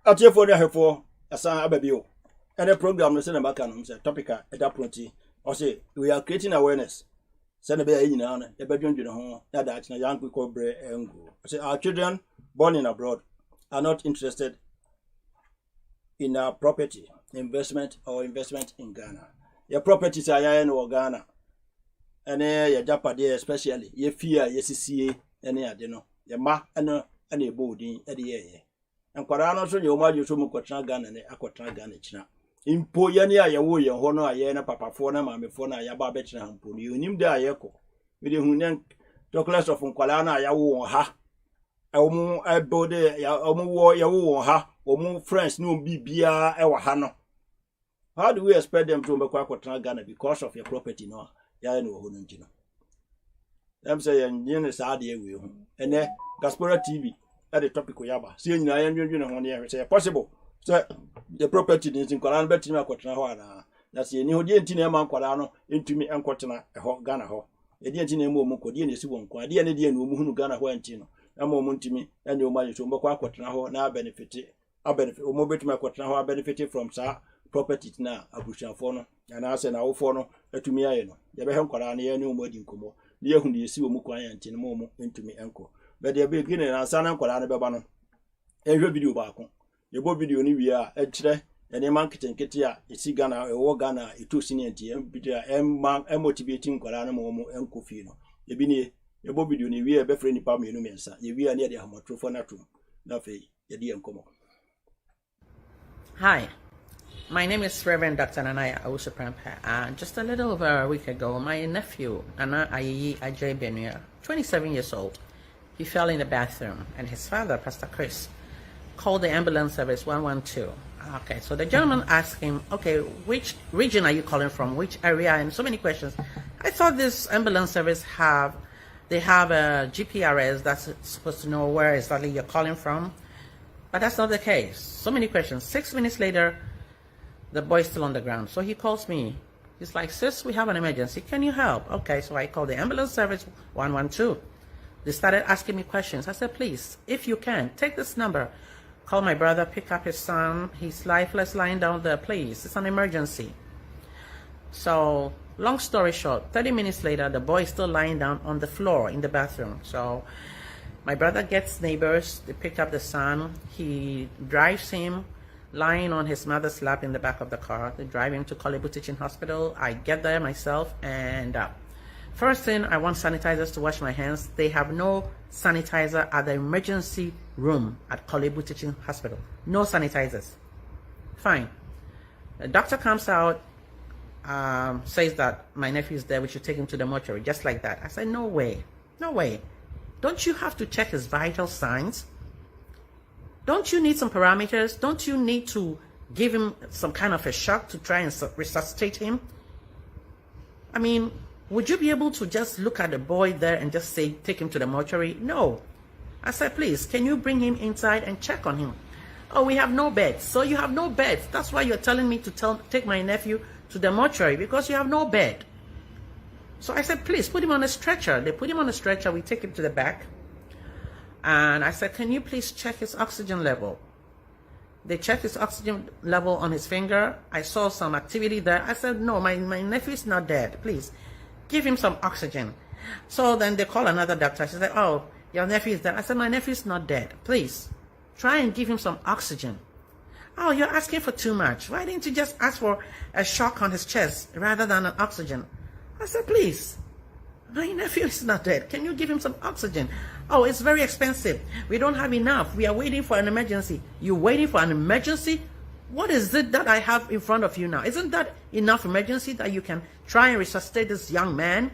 Ati for the for asa ababio. And the program no say na baka no say topic at that point. Or say we are creating awareness. Send a be yin na e be dwendwene ho na that na young people bre engo. Say our children born in abroad are not interested in our property investment or investment in Ghana. Your properties are in Ghana. And your Japade especially your fear your CCA and your ma and a boarding at the year. And Corano so your mother so much Ghana and Aquatra Ghana China. Impo yania ya wo ye hono aye na papa fo na mame fo na ya ba be china hampo ni onim da ayeko we de hunen chocolate of nkwala na ya wo ha omu abode ya omu wo ya wo ha omu friends no bibia e wa ha no. How do we expect them to be kwakotana Ghana because of your property no ya no hono ntino them say yen sa de we hu ene Diaspora TV at the topic yaba see nyina yan dwendwene ho ne say possible. So the property is in Koran betting me akotena ho ana that's ye ni ho die ntine ma nkwala no entumi enkotena ho Ghana ho e die ntine ma omu kodie na esi won kwa die ne die na omu hunu Ghana ho ntino na ma omu ntumi ene omu ayi so mbakwa akotena ho na benefit omu betumi akotena ho benefit from sa property na abushanfo no na ase na wofo no atumi aye no ye be he nkwala na ye ne omu adi nkomo ne ye hu de esi omu kwa ya ntine ma omu entumi enko be de be gine na sa na nkwala na beba no ehwe video ba ko yebo video ni wi a ekire ene marketing kete a esi Ghana ewo Ghana eto sinienti video em motivating kwala na mo enkofi no ebi ni yebo video ni wi e be free ni pa menu mensa ye wi a ne de hamotrofo na to na fe ye de enkomo. Hi, my name is Reverend Dr. Nanaya Awusu-Prempeh, and just a little over a week ago, my nephew, Nana Ayiyi Ajay Benua, 27 years old, he fell in the bathroom, and his father, Pastor Chris, called the ambulance service 112. Okay, so the gentleman asked him, okay, which region are you calling from, which area, and so many questions. I thought this ambulance service have a GPRS that's supposed to know where exactly you're calling from, but that's not the case. So many questions. 6 minutes later, the boy's still on the ground. So he calls me. He's like, sis, we have an emergency. Can you help? Okay, so I called the ambulance service 112. They started asking me questions. I said, please, if you can, take this number. Call my brother, pick up his son. He's lifeless, lying down there, please. It's an emergency. So, long story short, 30 minutes later, the boy is still lying down on the floor in the bathroom. So, my brother gets neighbors. They pick up the son. He drives him, lying on his mother's lap in the back of the car. They drive him to Kolebu Teaching Hospital. I get there myself, and first thing, I want sanitizers to wash my hands. They have no sanitizer at the emergency room at Kolebu Teaching Hospital. No sanitizers. Fine. The doctor comes out, says that my nephew is there. We should take him to the mortuary, just like that. I said, no way. No way. Don't you have to check his vital signs? Don't you need some parameters? Don't you need to give him some kind of a shock to try and resuscitate him? I mean, would you be able to just look at the boy there and just say, take him to the mortuary? No. I said, please, can you bring him inside and check on him? Oh, we have no beds. So you have no beds. That's why you're telling me to take my nephew to the mortuary, because you have no bed. So I said, please, put him on a stretcher. They put him on a stretcher. We take him to the back. And I said, can you please check his oxygen level? They checked his oxygen level on his finger. I saw some activity there. I said, no, my nephew is not dead. Please, give him some oxygen. So then they call another doctor. She said, oh, your nephew is dead. I said, my nephew is not dead. Please, try and give him some oxygen. Oh, you're asking for too much. Why didn't you just ask for a shock on his chest rather than an oxygen? I said, please, my nephew is not dead. Can you give him some oxygen? Oh, it's very expensive. We don't have enough. We are waiting for an emergency. You're waiting for an emergency? What is it that I have in front of you now? Isn't that enough emergency that you can try and resuscitate this young man?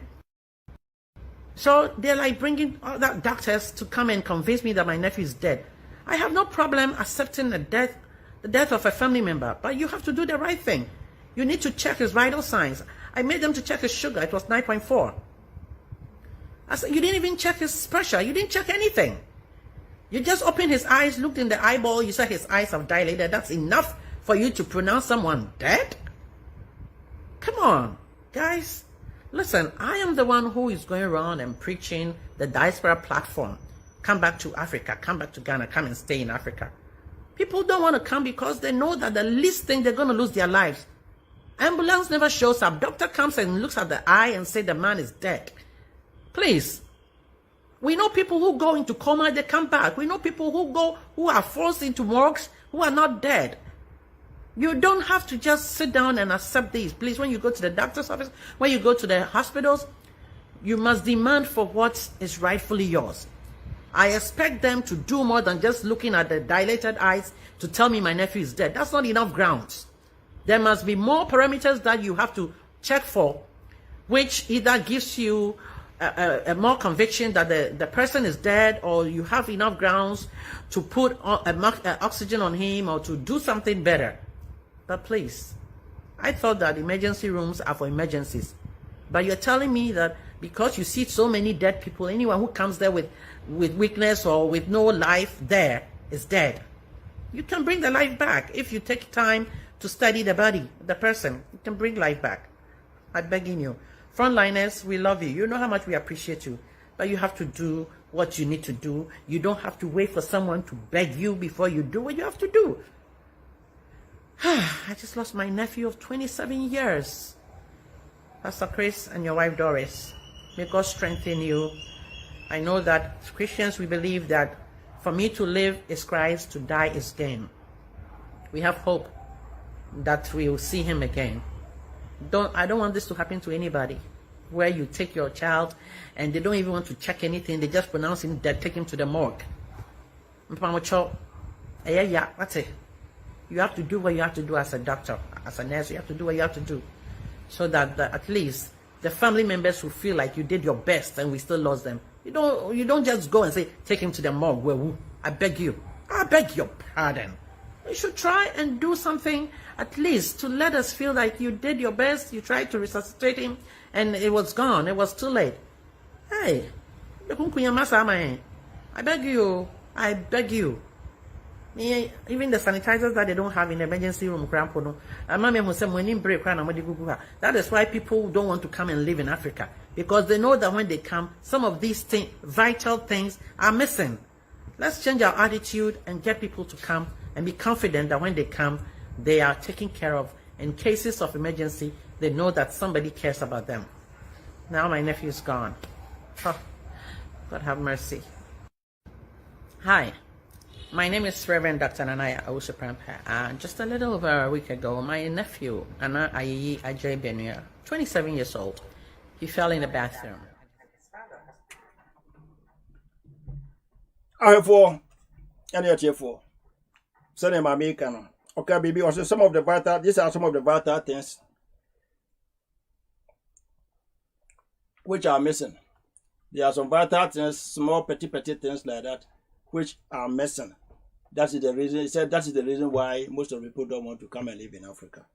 So they're like bringing other doctors to come and convince me that my nephew is dead. I have no problem accepting the death of a family member, but you have to do the right thing. You need to check his vital signs. I made them to check his sugar. It was 9.4. I said, you didn't even check his pressure. You didn't check anything. You just opened his eyes, looked in the eyeball. You said his eyes have dilated. That's enough for you to pronounce someone dead? Come on, guys. Listen, I am the one who is going around and preaching the Diaspora platform. Come back to Africa. Come back to Ghana. Come and stay in Africa. People don't want to come because they know that the least thing they're going to lose their lives. Ambulance never shows up. Doctor comes and looks at the eye and say the man is dead. Please. We know people who go into coma, they come back. We know people who are forced into morgues, who are not dead. You don't have to just sit down and accept these. Please, when you go to the doctor's office, when you go to the hospitals, you must demand for what is rightfully yours. I expect them to do more than just looking at the dilated eyes to tell me my nephew is dead. That's not enough grounds. There must be more parameters that you have to check for, which either gives you a more conviction that the person is dead, or you have enough grounds to put oxygen on him or to do something better. But please, I thought that emergency rooms are for emergencies. But you're telling me that because you see so many dead people, anyone who comes there with weakness or with no life there is dead. You can bring the life back if you take time to study the body, the person. You can bring life back. I'm begging you. Frontliners, we love you. You know how much we appreciate you. But you have to do what you need to do. You don't have to wait for someone to beg you before you do what you have to do. I just lost my nephew of 27 years. Pastor Chris and your wife Doris, may God strengthen you. I know that Christians, we believe that for me to live is Christ, to die is gain. We have hope that we will see him again. I don't want this to happen to anybody, where you take your child and they don't even want to check anything. They just pronounce him dead, take him to the morgue. Yeah, that's it. You have to do what you have to do as a doctor, as a nurse. You have to do what you have to do, so that at least the family members will feel like you did your best and we still lost them. You don't just go and say, take him to the morgue. Well, I beg you. I beg your pardon. You should try and do something at least to let us feel like you did your best. You tried to resuscitate him and it was gone. It was too late. Hey, I beg you. I beg you. Even the sanitizers that they don't have in the emergency room, that is why people don't want to come and live in Africa, because they know that when they come, some of these things, vital things, are missing. Let's change our attitude and get people to come and be confident that when they come, they are taken care of. In cases of emergency, they know that somebody cares about them. Now my nephew is gone. Oh, God have mercy. Hi. My name is Reverend Dr. Nanaya Awusu. Just a little over a week ago, my nephew, Ana Ayiyi Ajay Benua, 27 years old, he fell in the bathroom. I have four, and yet you four. Send him American. Okay, baby, also some of the vital, these are some of the vital things which are missing. There are some vital things, small, petty things like that, which are missing. That is the reason. He said that is the reason why most of the people don't want to come and live in Africa.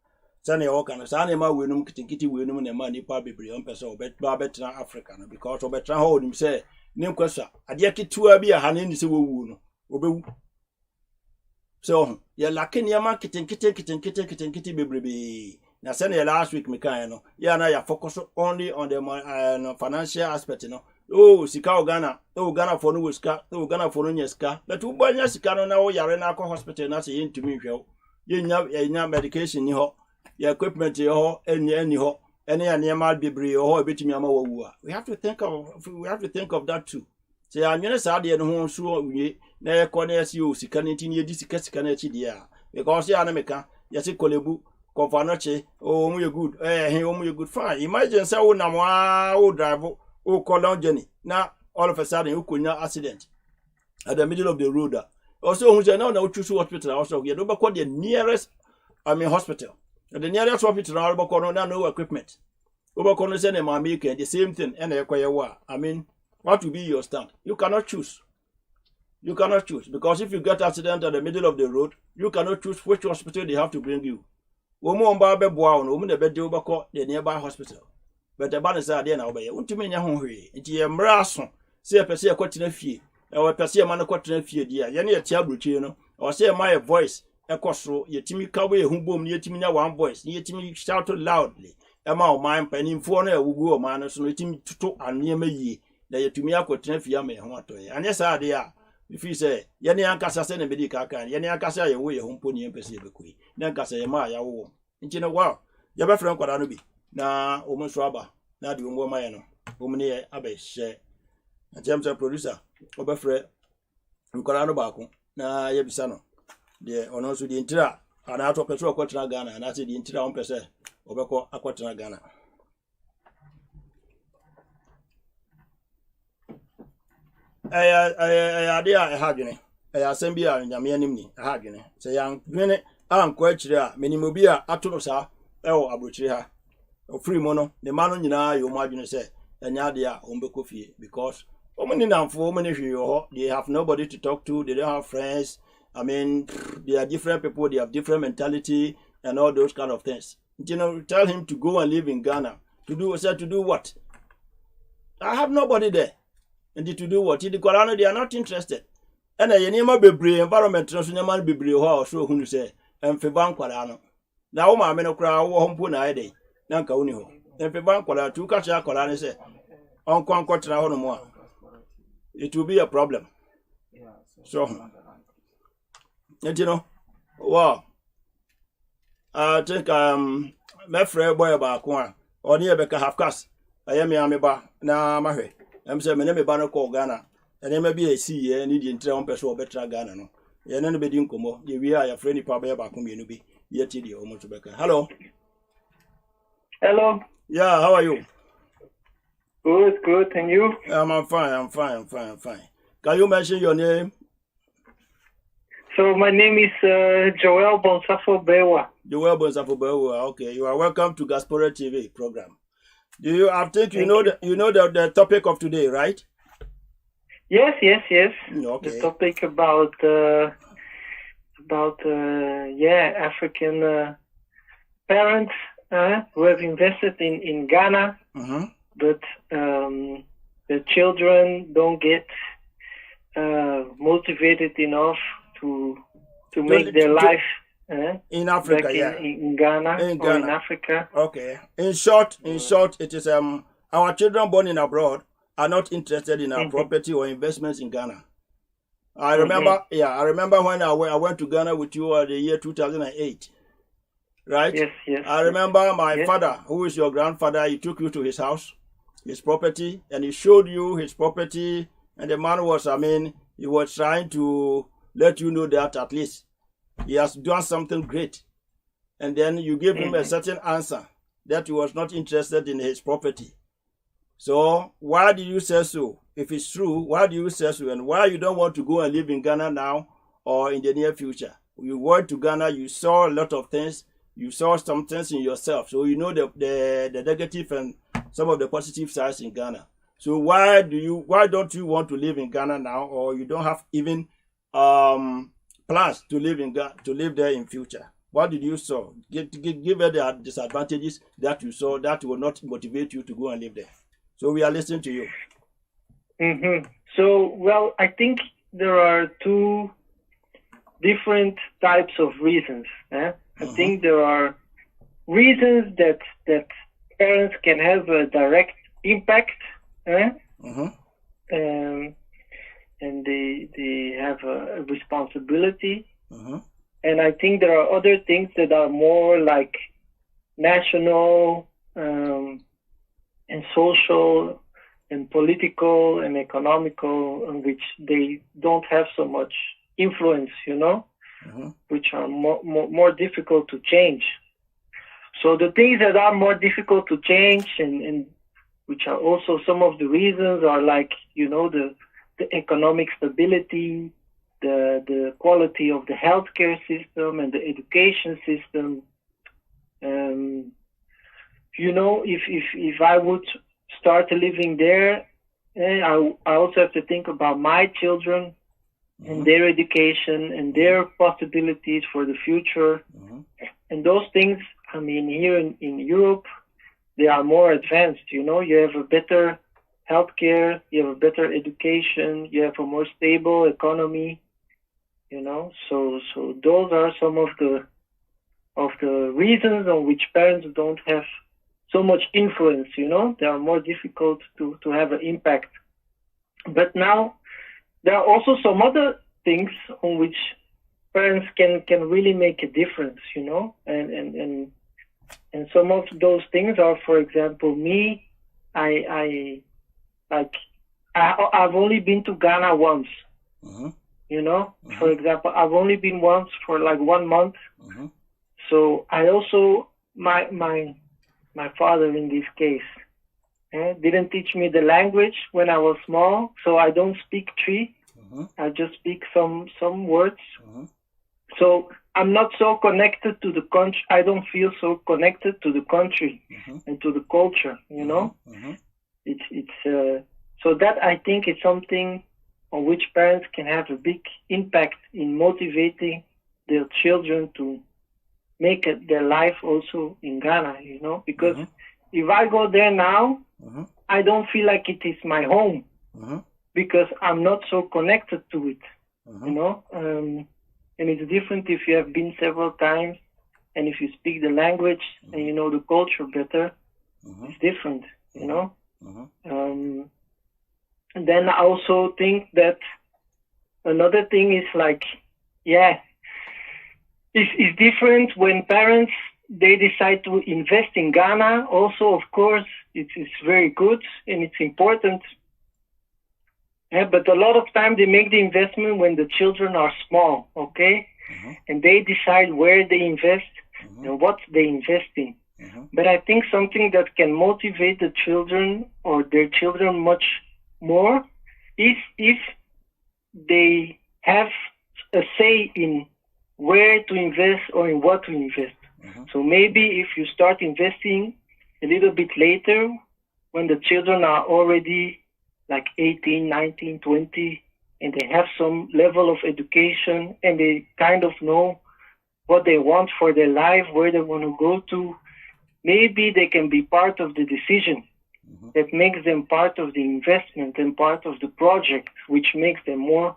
Sani all kind of sani ma wenum kitikiti wenum ne ma nipa bebre on person obetra Africa no, because obetra hold him say nim kwasa ade kitua bi ha ne ni se wowu no obewu. So ya lake niama kitikiti bebrebe. Na sani last week me kan no ya na ya focus only on the financial aspect no. Oh, sika Ghana. Oh, Ghana for no sika. Oh, Ghana for no nyeska. But who buy sika no na wo yare na akọ hospital na say yentumi hwe. Yenya medication ni ho. Your equipment ho, any ho. Any animal bebre ho ebetumi ama wawu a. We have to think of that too. Say anwene sa de no ho so wie na ye kọ na yesi o sika na ntini edi sika na echi dia. Because ya na meka, yesi kolebu konfanoche, oh mu ye good. Mu ye good fine. Imagine say wo na mo wo drive oh, call down journey. Now, all of a sudden, you could not accident at the middle of the road. Also, who said, no, choose hospital. Also, you don't call the nearest, hospital. The nearest hospital, I'll call no equipment. Over send them American, the same thing, and what will be your stand? You cannot choose. You cannot choose, because if you get accident at the middle of the road, you cannot choose which hospital they have to bring you. The nearby hospital. But the banner said, "Then obey. Untumi nya honhwe. Nti ye mra aso. Se pese kwatena fie. E wo pese ma na kwatena fie dia. Ye na ye tia brochie no. O se my voice ekosoro ye timi kawe hu bom ye timi nya one voice. Ye timi shout loudly. E ma o man panimfo no ewugu o man no so no timi tutu anema yie. Na ye tumi akwatena fie ama ye ho atoye. Anye sa de a if you say yɛne ankasa sɛ na bɛdi ka kan yɛne ankasa yɛ wo yɛ ho mpo ne mpɛsɛ yɛbɛkui na ankasa yɛ ma ya wo nti no wow yɛbɛfrɛ nkwara no bi na wo nso aba na de wo ma yɛ no wo ne yɛ abɛhyɛ ntiam sɛ producer obɛfrɛ nkwara no baako na yɛbisa no de ɔno nso de ntira ana atɔ pɛ so ɔkɔtena Ghana na sɛ de ntira wo mpɛ sɛ obɛkɔ akɔtena Ghana. Ade a ɛha adwene asɛm bi a nyame anim ni ɛha adwene sɛ yɛn dwene ankɔ akyire a menim obi a ato no saa ɛwɔ abrokyire ha ofiri mu no ne ma no nyinaa yɛ ɔmo adwene sɛ ɛnyɛ ade a ɔmo bɛkɔ fie because ɔmo ni namfo ɔmo ni hwee wɔ hɔ they have nobody to talk to, they don't have friends. I mean, they are different people, they have different mentality and all those kind of things. You know, tell him to go and live in Ghana to do what? I have nobody there. And to do what? In the Quran, they are not interested. And I never be environment, no man be brave or so who say, and Fiban Qualano. Now, my men of crowd, Hompuna Ede, Nanka Uniho. And Fiban Quala, two Kasha Qualani say, on Conquatra no more. It will be a problem. So, and you know, wow. I think my friend boy about one or near Becca half cast. I am Yamiba, na Mahe. I'm saying, my name is Banako Ghana, and there may be a sea and Indian town person or better Ghana. No, you're none of the Dinkomo. We are your friendly Pabba Bakuminubi, yet you almost Becca. Hello. Hello. Yeah, how are you? Good, and you? I'm fine. Can you mention your name? So my name is Joel Bonsafo Bewa. Joel Bonsafo Bewa. Okay, you are welcome to Diaspora TV program. I think you know the topic of today, right? Yes. Okay. The topic about African parents who have invested in Ghana, but the children don't get motivated enough to make their life in Africa, in Ghana or in Africa. Okay. In short, it is our children born in abroad are not interested in our property or investments in Ghana. I remember when I went to Ghana with you at the year 2008. Right? Yes. I remember my father, who is your grandfather, he took you to his house, his property, and he showed you his property, and the man was, he was trying to let you know that at least he has done something great. And then you gave him a certain answer that he was not interested in his property. So why do you say so? If it's true, why do you say so? And why you don't want to go and live in Ghana now or in the near future? You went to Ghana, you saw a lot of things, you saw some things in yourself. So you know the negative and some of the positive sides in Ghana. So why don't you want to live in Ghana now, or you don't have even plans to live there in future? What did you saw? Give her the disadvantages that you saw that will not motivate you to go and live there. So we are listening to you. So, well, I think there are two different types of reasons. I think there are reasons that parents can have a direct impact, and they have a responsibility. And I think there are other things that are more like national and social and political and economical, in which they don't have so much influence, which are more difficult to change. So the things that are more difficult to change and which are also some of the reasons are like, the economic stability, the quality of the healthcare system and the education system. If I would start living there, I also have to think about my children and their education and their possibilities for the future. And those things, here in Europe, they are more advanced. You have a better healthcare, you have a better education, you have a more stable economy. So those are some of the reasons on which parents don't have so much influence. They are more difficult to have an impact. But now there are also some other things on which parents can really make a difference, you know, and some of those things are, for example, me. I've only been to Ghana once. You know, for example, I've only been once for like 1 month. So I also my father in this case didn't teach me the language when I was small, so I don't speak Tree. I just speak some words. So I'm not so connected to the country. I don't feel so connected to the country and to the culture. You know, it's so that I think is something on which parents can have a big impact in motivating their children to make their life also in Ghana, you know, because if I go there now, I don't feel like it is my home because I'm not so connected to it, you know, and it's different if you have been several times and if you speak the language and you know the culture better, it's different, you know. And then I also think that another thing is like, it's different when parents, they decide to invest in Ghana. Also, of course, it's very good and it's important. But a lot of time they make the investment when the children are small, okay? And they decide where they invest and what they invest in. But I think something that can motivate the children or their children much more is if they have a say in where to invest or in what to invest. So maybe if you start investing a little bit later, when the children are already like 18, 19, 20, and they have some level of education and they kind of know what they want for their life, where they want to go to, maybe they can be part of the decision. That makes them part of the investment and part of the project, which makes them more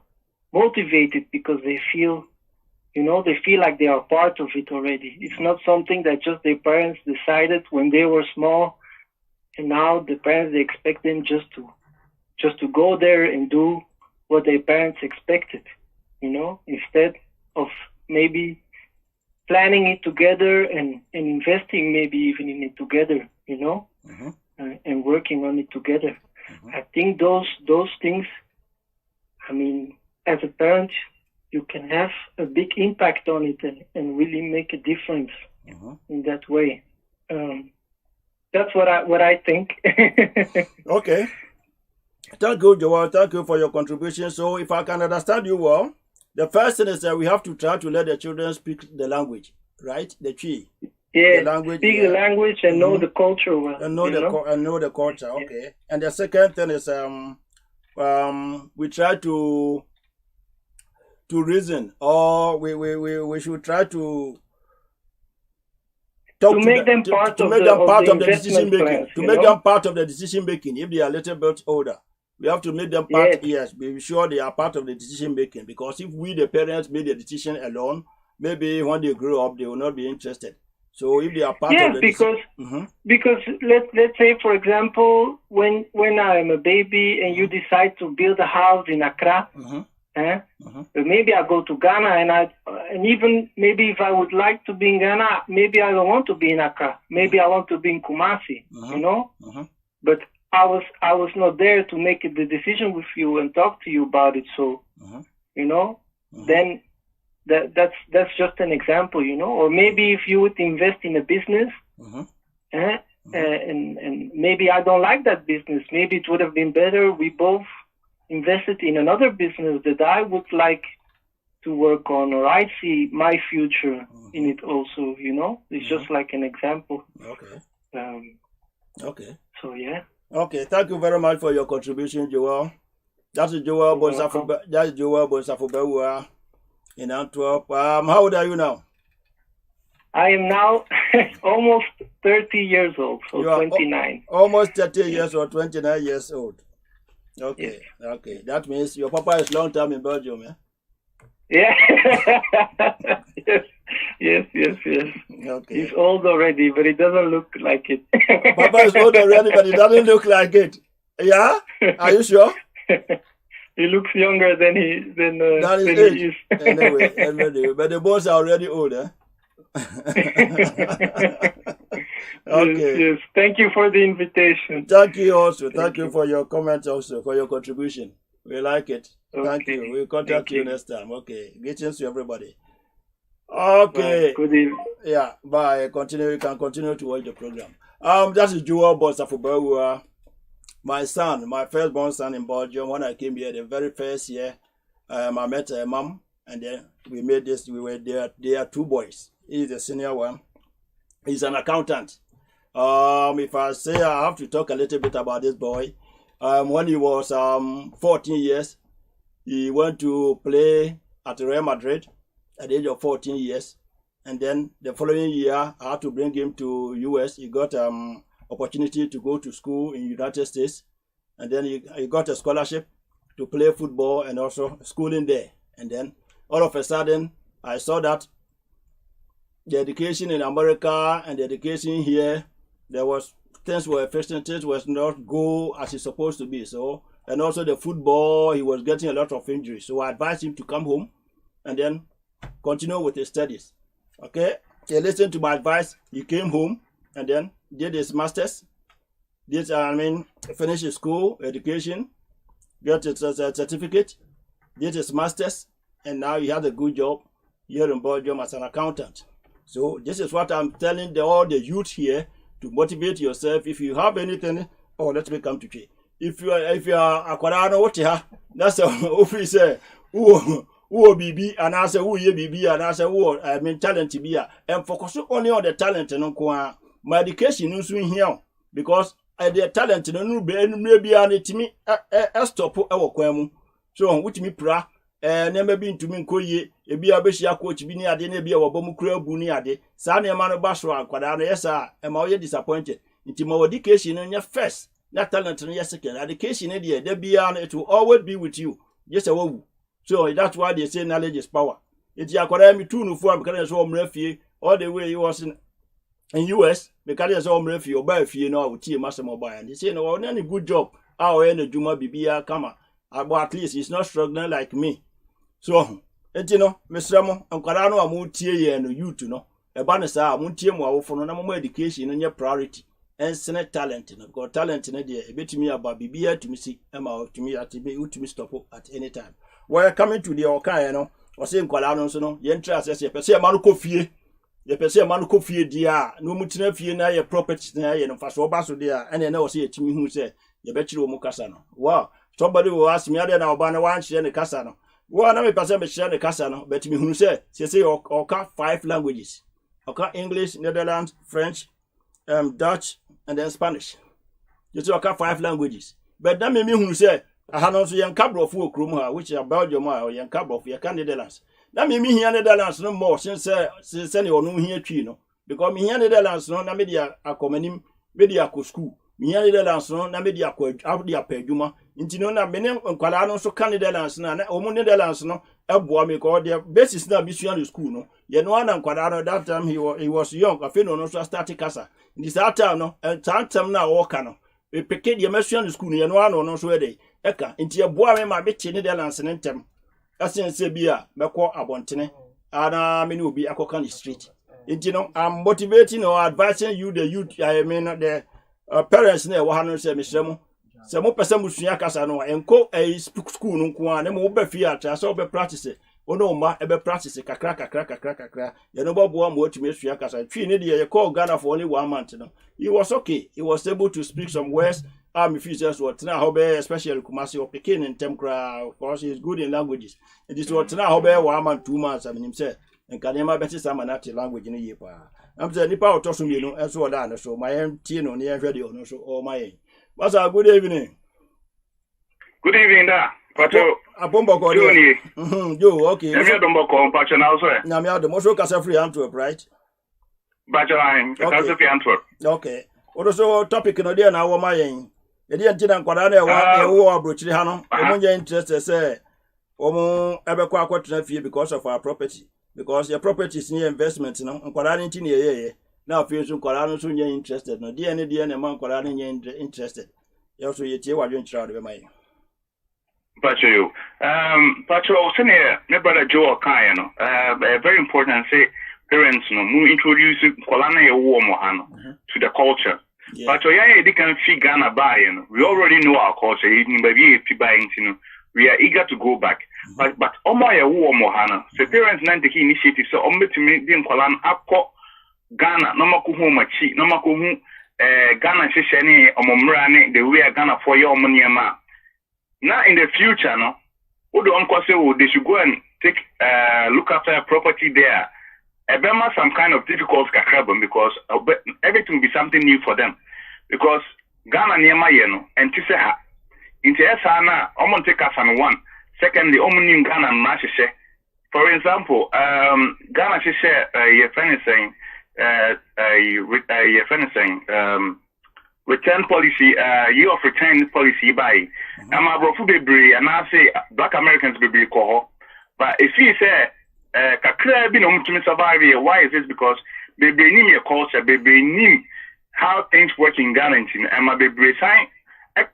motivated because they feel, you know, they feel like they are part of it already. It's not something that just their parents decided when they were small, and now the parents, they expect them just to go there and do what their parents expected, you know, instead of maybe planning it together and investing maybe even in it together, you know. And working on it together. I think those things, I mean, as a parent, you can have a big impact on it and really make a difference in that way. That's what I think. Okay. Thank you, Joel. Thank you for your contribution. So if I can understand you well, the first thing is that we have to try to let the children speak the language, right? The Tree. Yeah, the language, speak the language and know the culture well. And know the culture, okay. And the second thing is we try to reason, or we should try to talk to make them part of the decision making. To make them part of the decision making if they are a little bit older. We have to make them part, yes, be sure they are part of the decision making, because if we the parents made the decision alone, maybe when they grow up they will not be interested. So if they are part of the because let's say, for example, when I am a baby and you decide to build a house in Accra, maybe I go to Ghana and even maybe if I would like to be in Ghana, maybe I don't want to be in Accra. Maybe I want to be in Kumasi, you know. But I was not there to make the decision with you and talk to you about it. So you know, then. That's just an example, you know. Or maybe if you would invest in a business, and maybe I don't like that business. Maybe it would have been better we both invested in another business that I would like to work on, or I see my future in it also, you know. It's just like an example. Okay. Okay. So yeah. Okay. Thank you very much for your contribution, Joel. That's Joel Bonsafubewa. In Antwerp. How old are you now? I am now almost 30 years old, so 29. Almost 30 years or 29 years old. Okay, yes. Okay. That means your papa is long time in Belgium, yeah? Yeah. Yes. Okay. He's old already, but he doesn't look like it. Papa is old already, but he doesn't look like it. Yeah? Are you sure? he looks younger than he is. Anyway, but the boys are already older. Okay. Yes. Thank you for the invitation. Thank you also. Thank you for your comments also, for your contribution. We like it. Okay. Thank you. We'll contact you next time. Okay. Greetings to everybody. Okay. Bye. Good evening. Yeah. Bye. Continue. You can continue to watch the program. That is Joel Bosafubawa. My son, my firstborn son in Belgium. When I came here the very first year, I met a mom, and then we made this. We were there. There are two boys. He's the senior one. He's an accountant. If I say I have to talk a little bit about this boy, when he was 14 years, he went to play at Real Madrid at the age of 14 years, and then the following year I had to bring him to US. He got opportunity to go to school in United States, and then he got a scholarship to play football and also schooling there. And then all of a sudden I saw that the education in America and the education here, there was things were efficient, things was not go as it's supposed to be. So, and also the football, he was getting a lot of injuries. So I advised him to come home and then continue with his studies. Okay, he listened to my advice. He came home and then did his masters. Finished his school education, got his certificate, did his masters, and now he had a good job here in Belgium as an accountant. So this is what I'm telling all the youth here, to motivate yourself. If you have anything, let me come to you. If you are Aquarano, what you have, that's a officer who BB and I say who ye BB and I say talent to be and focus only on the talent and on my education is here because the talent no be maybe an to me stop our kwemu. So which me pra never been to me koye e bia be shia coach bi ni ade na bia wobom kura bu ni ade sa na ma no ba so akwada no yesa e ma wo disappointed nti ma education no nya first na talent no yes second education no dey bia it will always be with you yes a wo. So that's why they say knowledge is power. It's akwada mi tu no fu am kana so omra fie all the way he was in US because so omra fie oba fie no awutie masem oba and they say no one any good job our na juma bibia kama but at least he's not struggling like me. So, Mr. Mo, and Karano, a mutie and youth, no, a banasa, muntie mo for no education and your priority, and senate talent, and I've got talent in a day, a bit to me about Bibia to me see, Emma to me at the be to me stop at any time. We're coming to the Okayano, or saying Karano, so no, the interest as a per se manuko fee, the per se manuko fee, dear, no mutina fee, na your property, and fast or basso dear, and I know say to me who said, you bet you Mukasano. Wow, somebody will ask me, I don't know about one share the Casano. Well, I may share the Casano, but me who say Oka 5 languages. Oka English, Netherlands, French, Dutch, and then Spanish. You see Oka 5 languages. But that me who say I had also young cabro of Krumha, which are Belgium or young cabro of your Netherlands. That me here Netherlands no more since any or no here Chino. Because me here Netherlands no na media acomenim media co school. Me here Netherlands no na media co out their peduma. Inti no na menem nkwala no so Netherlands na omu Netherlands no eboa me ko their basis na mission school no ye no na nkwala no that time he was young afeno no so start kasa in this time no time na work no e peke the mission school ye no no so e dey eka inti eboa me ma be che Netherlands ne ntem asense bia mekọ abontene ana me no obi akoka the street inti no I'm motivating or advising you the youth the parents na wo ha no say mesremo se mo pese musua kasa no enko school no nko a na mo ba fie atra so be practice ono ma e be practice kakra ye no bobo mo atumi asua kasa twi ne de ye call Ghana for only 1 month no he was okay, he was able to speak some words features what na how be especially Kumasi or Pekin in Temkra, of course he is good in languages it is what na how be 1 month 2 months I mean him say enka ne ma better some na language no ye pa am say nipa otoso mi no enso oda na so my tie no ne hwede no so all my what's a good evening. Good evening, da. Pato. Abombo ko de. Yo, okay. Emi adombo ko pacho na so e. Na me adombo so kasa free Antwerp, right? Pacho line, kasa free Antwerp. Okay. Odo so topic no dey na wo mayen. E dey ntina nkwada na e wo abrochiri ha no. Omo nya interest say omo ebekọ akwotena fie because of our property. Because your property is near investment no. Nkwada ni ntina ye. Now feel so nkwada no so nya interested no. Dey na man nkwada nya interested. You also ye tie wadwe nchira de be mayen. Pacho, senior, my brother Joe Kayano, very important say parents no mu introduce Kolana Mohano to the culture. But they can figure Ghana by, we already know our culture, even we are eager to go back. But Omaya Mohana, the parents not the initiative, so to make them Kolan Akko Ghana, Namakuhu Machi, Namakuhu Ghana Shishani, Omomrani, the way Ghana for your money. Now in the future, no, they should go and take look after a property there. Ebema some kind of difficult kakrabon because everything will be something new for them. Because Ghana niema yeno and tiseha. Into esana, omon take us on one. Secondly, omonim Ghana mashishe. For example, Ghana shishe return policy, year of return policy by Amarofu Bebri and I say Black Americans Bebri Koho. But if he say Kakra bin to survive here, why is this? Because Bebri nim your culture, Bebri nim how things work in Ghana and my Bebri sign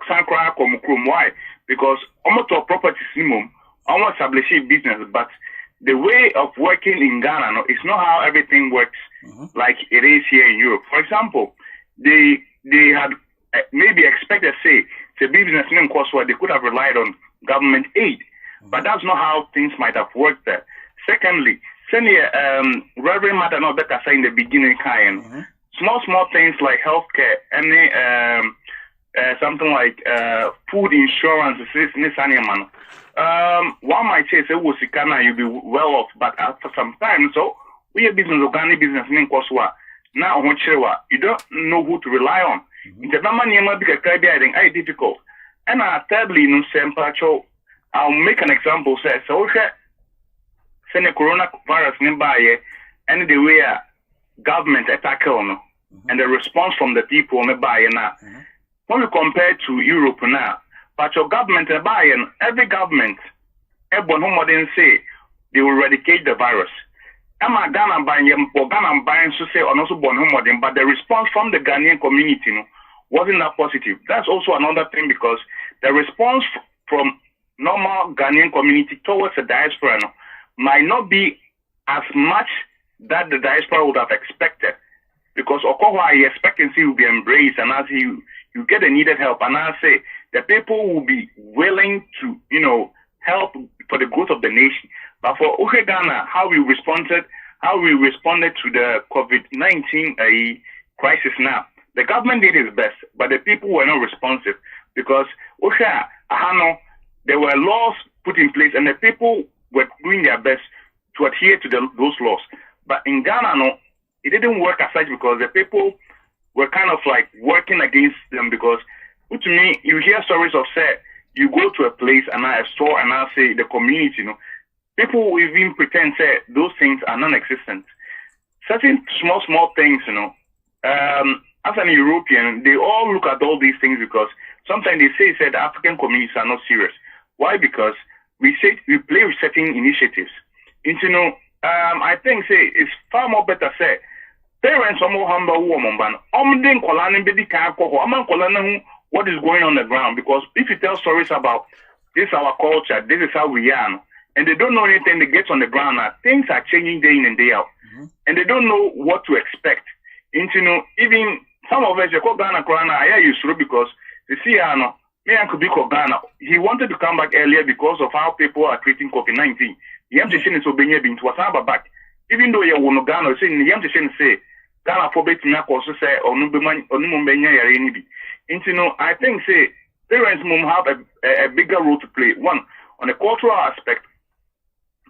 Sankra Komukrum. Why? Because almost all property minimum, almost establish business, but the way of working in Ghana is not how everything works like it is here in Europe. For example, they had maybe expected, say, the businessmen course where they could have relied on government aid, but that's not how things might have worked there. Secondly, senior Reverend Mother not better say in the beginning, small things like healthcare, any something like food insurance, one might say, you'll be well off, but after some time, so we are business organic businessmen course now you don't know who to rely on. In the Mamma be difficult. And thirdly, I'll make an example. Say so send a coronavirus nearby and the way government attack on and the response from the people nearby now. When we compare to Europe now, but your government every government everyone say they will eradicate the virus. Ghana buying so say and also but the response from the Ghanaian community wasn't that positive. That's also another thing because the response from normal Ghanaian community towards the diaspora might not be as much that the diaspora would have expected. Because Okohwa expectancy will be embraced and as you get the needed help and I say the people will be willing to, help for the growth of the nation. But for Ghana, how we responded to the COVID-19 crisis now, the government did its best, but the people were not responsive because there were laws put in place and the people were doing their best to adhere to those laws. But in Ghana, it didn't work as such because the people were kind of like working against them because, to me, you hear stories of, say, you go to a place and a store and I say the community, people will even pretend, say, those things are non-existent. Certain small things, as an European, they all look at all these things because sometimes they say the African communities are not serious. Why? Because we play with certain initiatives. And, I think, say, it's far more better, say, parents are more humble woman, what is going on the ground? Because if you tell stories about this our culture, this is how we are, and they don't know anything, they get on the ground now, things are changing day in and day out. And they don't know what to expect. And even some of us, you call Ghana, I used to because you see, me and Kubiko Ghana, he wanted to come back earlier because of how people are treating COVID-19. The MTC is obeying being to a back. Even though you want Ghana, saying the MTC say, Ghana for betting also say, or no, I think, say, parents have a bigger role to play. One, on a cultural aspect.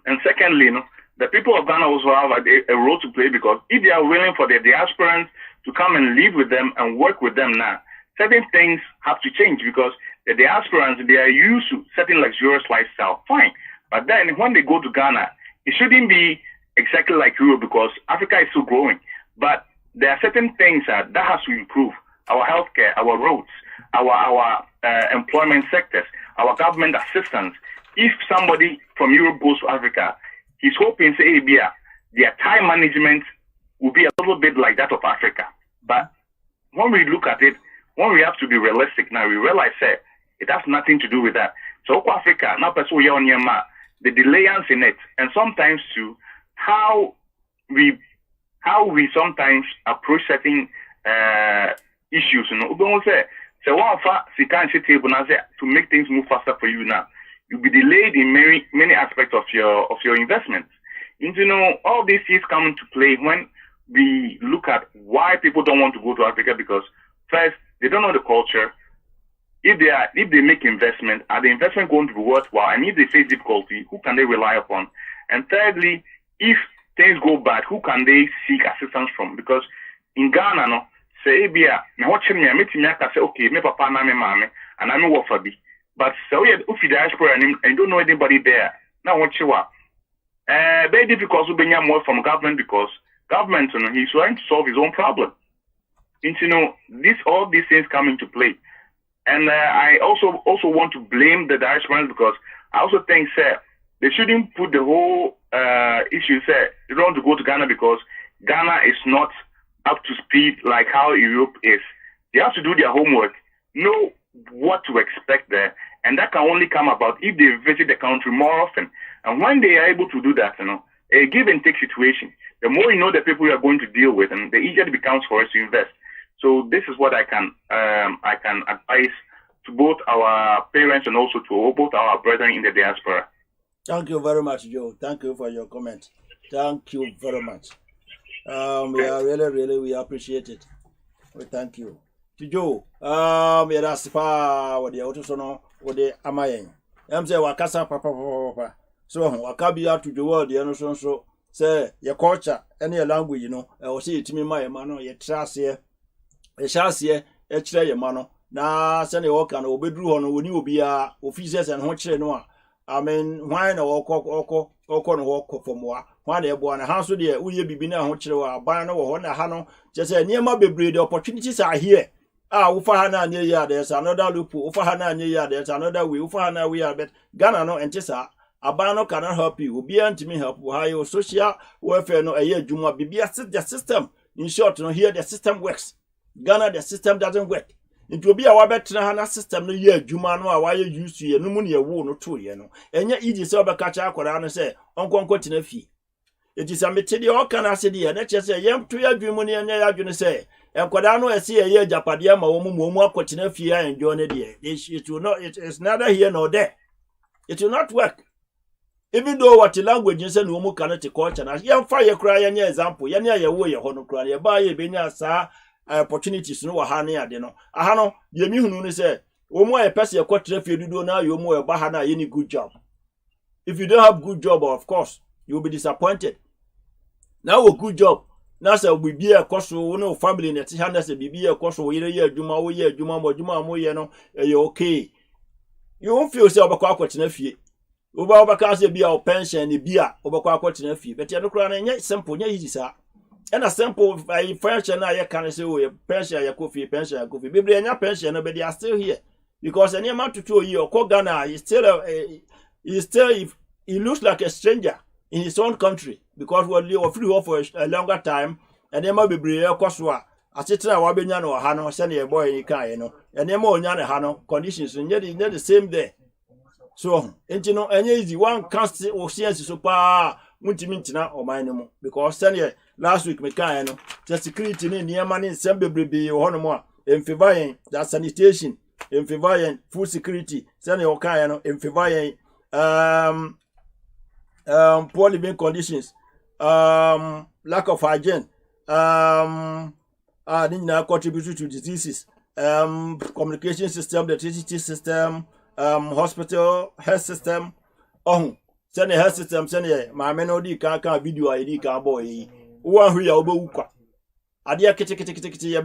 And secondly, the people of Ghana also have a role to play because if they are willing for the diasporans to come and live with them and work with them now, certain things have to change because the diasporans, they are used to certain luxurious lifestyle. Fine. But then when they go to Ghana, it shouldn't be exactly like Europe because Africa is still growing. But there are certain things that has to improve. Our healthcare, our roads, our employment sectors, our government assistance. If somebody from Europe goes to Africa, he's hoping, say, their time management will be a little bit like that of Africa. But when we look at it, when we have to be realistic now, we realize that it has nothing to do with that. So Africa, now person we on the delayance in it, and sometimes too how we sometimes approach certain issues. You know, we don't say so one fa sikan table now to make things move faster for you now. You'll be delayed in many aspects of your investments. And, you know, all these things come into play when we look at why people don't want to go to Africa, because first, they don't know the culture. If they make investment, are the investment going to be worthwhile? And if they face difficulty, who can they rely upon? And thirdly, if things go bad, who can they seek assistance from? Because in Ghana, no, say me watching me, say okay, me papa na me mama, and I'm work for be. But so yeah, if you diaspora and don't know anybody there, now what you are. Very difficult to bring more from government, because government, you know, he's trying to solve his own problem. And you know, all these things come into play. And I also want to blame the diasporans, because I also think, sir, they shouldn't put the whole issue, sir, they don't want to go to Ghana because Ghana is not up to speed like how Europe is. They have to do their homework, know what to expect there, and that can only come about if they visit the country more often. And when they are able to do that, you know, a give and take situation, the more you know the people you are going to deal with, and the easier it becomes for us to invest. So this is what I can advise to both our parents and also to both our brethren in the diaspora. Thank you very much, Joe. Thank you for your comment. Thank you very much. We are really we appreciate it. We thank you. To Joe, that's far what the auto sono what the amayen. Say wakasa papa. So wakabi to the world, the so say your culture, any language, you know, I will say it to me, my mano, your trust here. A chance here, a tray mano. Na send a walk and obey drew on when you be officers and watch no. I mean, why no walk for more. Why they born a house with you, will be been a watcher or banner or one hano. Just a near my baby, the opportunities are here. Ufahana near ya, there's another loop. Ufahana near ya, there's another way. Ufahana we are, but Ghana no and Tessa. Abano cannot help you. Be to me help. Why your social welfare no a year Juma be the system. In short, no here the system works. Ghana the system doesn't work. It will be our better hana system no year Juma no why you used to ye no money wo no to ye no. Enya easy so be catch akwara no say onkonko tena fi. It is a metedi all can say the na che say yam to ya dwumuni enya ya dwune say enkwada no ese ye japade ma wo mu akotena fi ya enjoy ne de. It will not, it is neither here nor there. It will not work. Even though what the language is and woman cannot culture, na yam fire cry any example, yan ya wo ye hono cry, ye ba ye benya sa opportunities no ha na ade no. Aha no, ye mi hunu ni say, omo a person ye kwatre fi dudu na ye omo e ba ha na ye ni good job. If you don't have good job, of course, you will be disappointed. Now a good job. Now say we be a cost no family net hand say be a cost wo ye adwuma wo ye adwuma mo ye no e okay. You won't feel say obakwa kwatena fie. Oba say be our pension ni bia obakwa kwatena fie. But ye no kra na nya simple nya easy sa. And a simple pension na ye can say oh pension ya kofi pension ya kofi. Bible nya pension no but they are still here. Because any amount to 2 years or Ghana is still he looks like a stranger in his own country, because we were free for a longer time, and then might be brave coswa. I sit there, Wabinian or Hano, send a boy in Kayano, and then more Yana Hano conditions, and yet the same day. So, and you know, and easy one can't see or science super Muntimintina or mine, because send last week, Mekayano, the security in the money in Sembe or Honomore, in Fivayan, that sanitation, in Fivayan, food security, send your Kayano, in Fivayan, poor living conditions, lack of hygiene, contribution to diseases, communication system, the TCT system, hospital, health system. Send a health system, send a my melody can video ID can boy. One who are over. Adia kitty, ya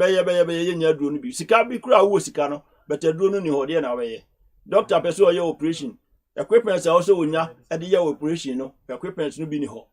drone be. Sika be crowd was Sicano, but a drone in your dinner away. Doctor pursue your operation. Equipments are also unya at the year operation, no. Equipments no be ho.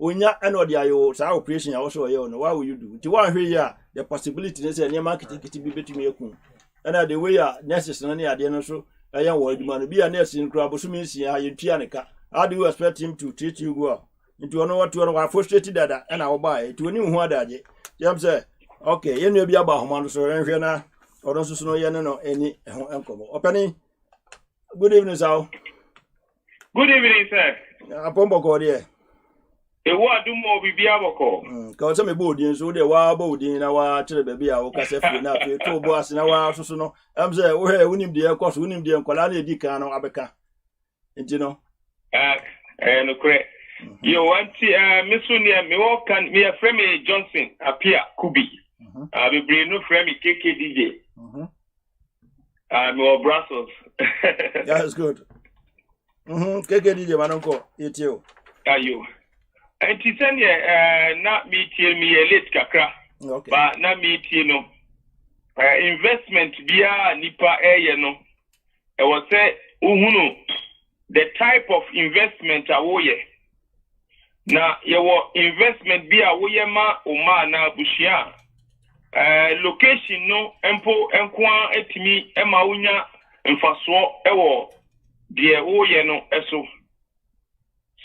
Unya and what your operation also yo no. Why will you do? To one here, the possibility is a marketing to be between your coon. And the way necessary at the end so a young world man be a nurse in Crabosumisi, how you pianica. How do you expect him to treat you well? Into another to our frustrated dada and I'll buy it to a new one daddy. Jam say, okay, you know be about Homan so and or also no any uncle. Opening. Good evening, sir. Good evening, sir. Apombo ko de. E wa do mo bibia boko. Ka o se me bodin so de wa bodin na wa kire baby a wo ka se fi na fi to bo ase na wa soso no. Am say wo he unim de e koso unim de nkola na edi kan no abeka. Enti no. No correct. You want me soon me walk can me a friend me Johnson appear Kubi. Be bring no friend me KKDJ. Me Brussels. That's good. KKDJ manonko etio. Ayo. And ti send na me tie me late kakra. Okay. But na me tie no. Investment bia nipa eye no. E was say uhunu the type of investment awoye. Na yewo investment bi awoye ma uma na bushia. Location no empo enkwa etimi ema unya mfaso ewo de woye no eso.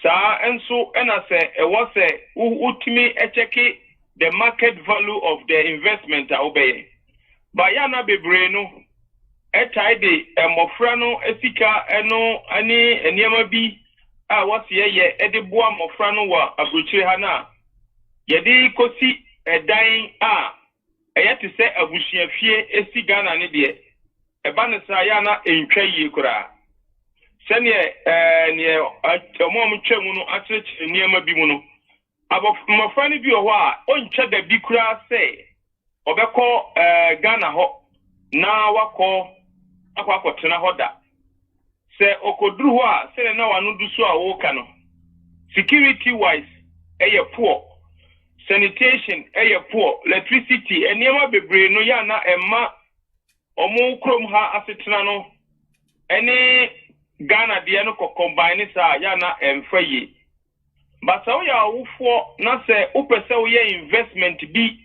Sa enso ena se ewo se utimi echeki the market value of the investment obeye. Ba ya na bebre no etaide emofra no esika eno ani eniema bi a wasi ye edeboa mofra no wa abrochire ha na yedi kosi edan a eyete se abusuafie esi Ghana ne de eba ne sa ya na entwa yi kura sene ne amom twemu no akyerɛkyerɛ niema bi mu no abofra ne bi ho a ontwa da bi kura se obekɔ Ghana ho na wakɔ akɔtena ho da se okoduru ho a se na wanu du so a wo ka no security wise poor, sanitation poor, electricity eniema bebre no ya na emma omo krom ha asetena no ene Ghana de no combine sa ya na emfa yi but so ya wofo na se upese wo ye investment bi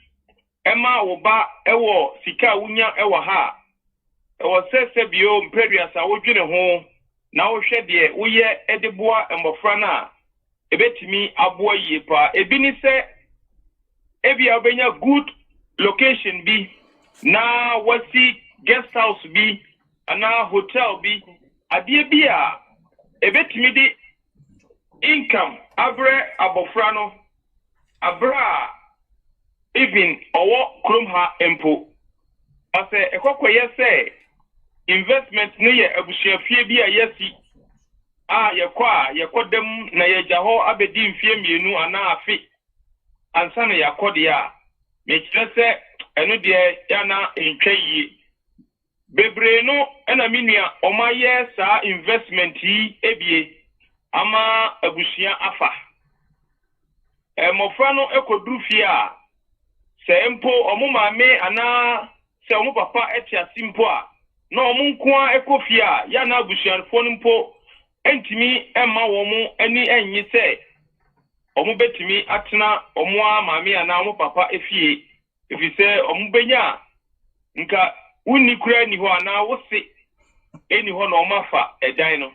ema wo ba ewo sika wunya ewo ha ewo sese bio mpredua sa wo dwene ho na wo hwe de wo ye edeboa mbofra na ebetimi aboa yi pa ebi ni se ebi abenya good location bi na wasi guest house bi ana hotel bi adie bi a ebetimi di income abre abofra no abra even owo krom ha empo ase ekokoye se investment ne ye abusuafie bi a yesi a yekodem na yeja ho abedi mfie mienu ana afi ansa na yakode a mekire se eno de ya na entwayi bebre no ena minua omaye sa investment yi ebie ama abusua afa mofra no ekoduru fie a se empo omo maame ana se omo papa etia simpo a na omo nkoa ekofie a ya na abusuanfo mpo entimi emma wo mo ani enyi se omo betimi atena omo maame ana omo papa efie efise omo benya nka unni kura ni ho ana wose eni ho na omo afa edan no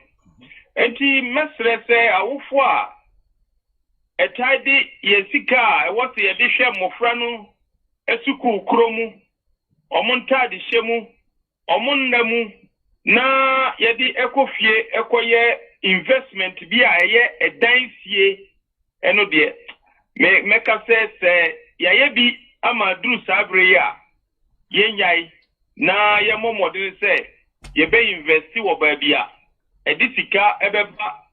enti mesre se awofo a etade yesika wose ye de hwe mofra no esuku kromu omuntade hyemu omunnamu na yedi ekofie ekoye investment bi a eye edan fie eno de meka se yaye bi ama duru sabre ya yenyai na ye momodin se ye be investi wo ba bia edisika ebeba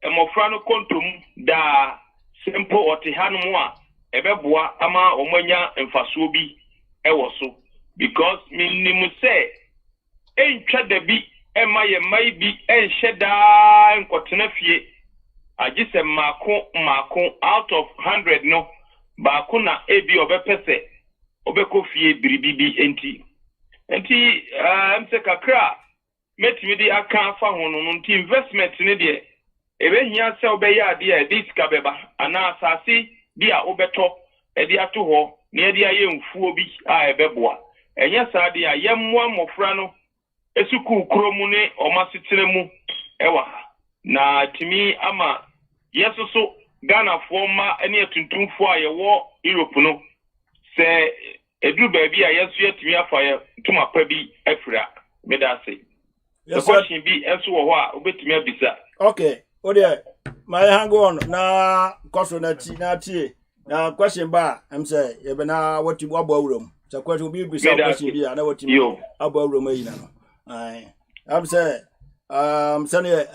emofra no kontom da simple otihanu a ebeboa ama omanya mfaso bi ewo so because minimum say entwa da bi ema ye mai bi enhye da nkotena fie agise mako out of 100 no ba na ebi obepese obeko fie biribibi enti mse kakra metimi di aka afa hono no nti investment ne de ebe hia se obeya de a diska beba ana asase bi a obeto edi ato ho na edi aye mfuo bi a ebeboa enye saade a yemmoa mofra no esuku kromu ne omasetene mu ewa na timi ama yesoso Ghana fo ma ene atuntumfo a yewo Europe no se edu baabi a yeso yetimi afa ye tuma pa bi afira medase The question be answer what obetumi abisa. Okay. Odia, my hang on na koso na tie. Na question ba, I'm say, you be na what you abo room. So question will be bisa question be na what you abo room yi na no. Ai. I'm say, sane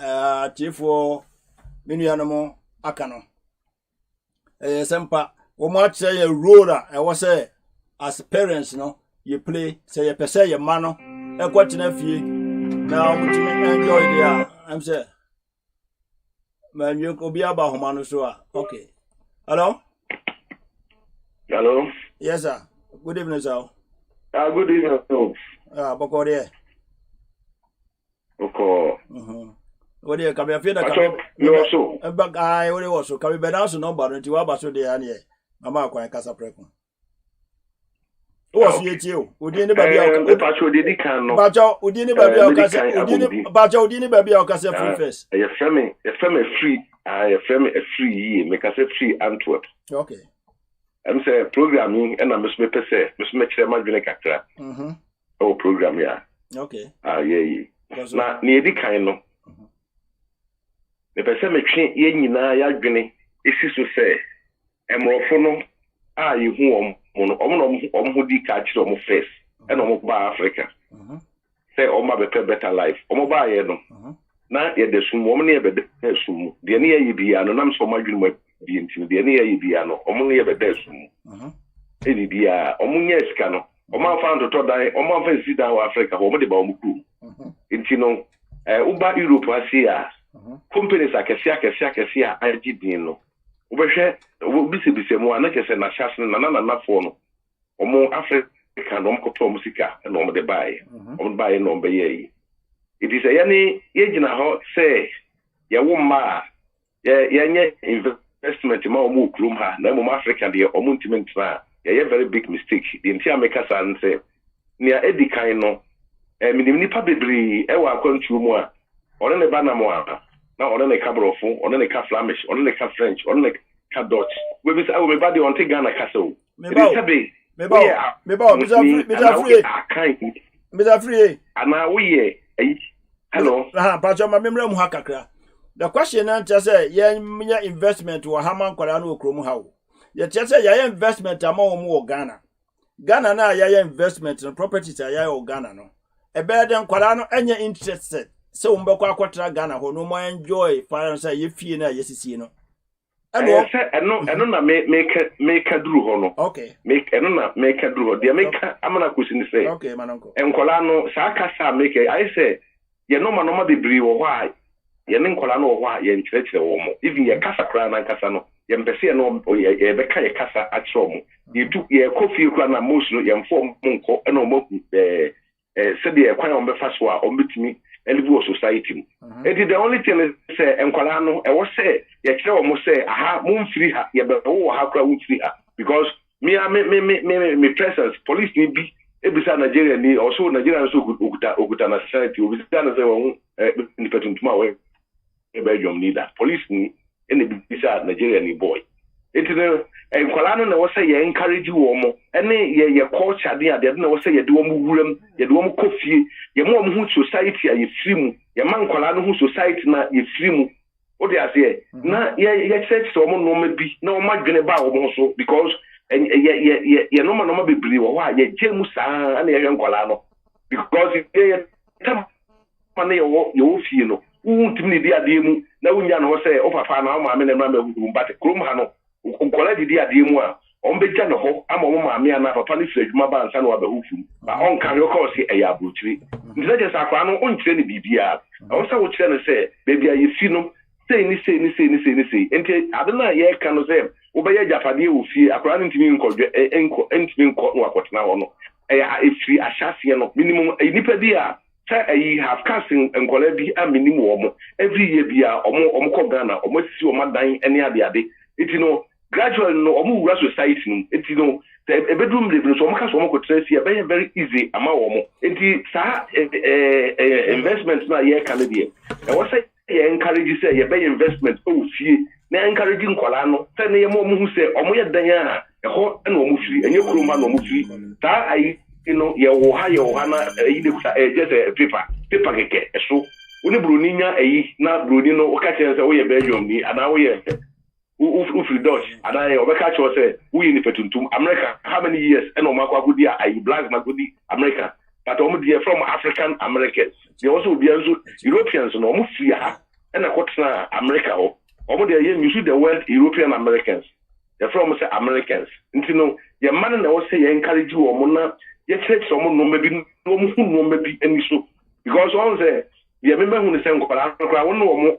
tifo menuanom aka no. Sempa, wo mo ache ye role a wo say as parents no, you play say you pese your man no, e kwatina fie. Now we enjoy there. I'm say man, you could be about Homano Soa. Okay. Hello? Hello? Yes, sir. Good evening, sir. Good evening, sir. Boko there. Boko. What do you come here? You also. But I only also come back now, so no, but until I was so there, and Mamma quite Casa Preco. What's you? Would anybody else? Bajo, would anybody else? Bajo, didn't baby or Casa free face? A frame free. I frame a free, make us a free Antwerp. Okay. I'm saying programming, and I must make say, must make sure my actor. Oh, program, yeah. Okay. Yeah. Now, near the kind of. The person may change ye na ya gene, is to say, Emrofono, you who who di catch on face, and on Africa. Say, my better life, buy no. Now, yet the sum woman near the sum, the near ye be an I'm so much be into the near ye be an only ever desum. Any be a omunia scano, or my found to die, or my face sit down Africa, or the Baumuku. Intino, Uba Europe, I see. Companies akasia agidino obehwe obisi mo anake se na chasne na fono omo Africa no mkoto musika na omo de buy omo buy no be ye it is a yani yegina ho say ye wo ma ye nye investment ma omo krum ha na omo Africa de omo ntiment na ye very big mistake the entire make san say nia edikan no minimni pa bebri e wa kwantu mu a on ne banamo now on the cabrofo, on the Flamish, on the French, on the Dutch. We be body on Ghana Castle. Maybe free. And now we hello. Pacho my memory muhakakra. The question answer say yeah investment or Haman Kolano Krum how. Yet say yeah investment among more Ghana. Ghana na yeah investment and properties are yeah or Ghana no. A better than Kolano any interested. So mbekwa akwatra Ghana ho no mo enjoy fire say ye fie na yesisi no eno na make duru ho no okay make eno na make duru ho dia make amana kwesini say okay manonko enkola no sa kasa make I say ye no ma bebri wo ho a ye ne nkola no wo ho a ye nkyerechire wo mo even ye kasa kra na kasa no ye mpese no ye beka ye kasa akire mo ye du ye coffee kra na most no ye mfo monko eno mo said the kwan on befa so a ombetimi elivu society. It is the only thing is say enkwala no e wo say ye kire wo say aha mum free ha ye be wo ha kra wo free ha because me presence police ni bi ebisa Nigeria ni also Nigeria so okuta na society obisa na say wo ni petuntuma we e Belgium leader police ni ene bisa Nigeria ni boy. It is enkwala no na wo say ye encourage wo mo ene ye culture dey ade na wo say ye de wo mu wuram ye de wo mu kofie ye mo hu society a ye free mu ye man enkwala no hu society na ye free mu o dey ase na ye church so mo no ma bi na o ma dwene ba wo mo so because ye no ma bebri wo wa ye jemu saa na ye enkwala no because ye tam mane yo fie no ntimi di ade mu na wunya no say o papa na o ma me na ma hu but krom ha no nkola di ade mu a on beja no ho ama mo maame ana papa ni fredwuma ba ansa no wa bahufu ba on kan yo call say eya abrochiri ndile je sakwa no on kire ni bibia on sa wo kire no say baby ayi fi no say ni enti adena ye kan no say wo be ya japade wo fie akora ni ntimi nkodwe ntimi nko no akotena ho no eya efiri ahyase no minimum nipa bi a say ayi have casting nkola bi a minimum wo mo every year bi a omo ko Ghana omo sisi o madan ene ade iti no gradually no omu wura society no enti no e bedroom live so omo ka so omo ko trace e very easy ama omo enti sa investment na ye Canadian e wo say ye encourage say ye be investment o fie na encourage nkola no say na ye mo hu say omo ye dan a e ho na omo firi enye kuroma na omo firi ta ai you Ohana, just a paper keke, so. When Bruninia, na Brunino, catches away a Belgium, and now we Ufri Dutch, and I overcatch was we in the America. How many years? And Omaka Gudia, I black Magudi, America. But only from African Americans. They also be Europeans, no Mufia, and a Kotna America. Over there, you see the word European Americans. They're from Americans. And you know, your man and I will say, encourage you or Mona, yet someone no maybe any so. Because all say, you remember when the same Koran, no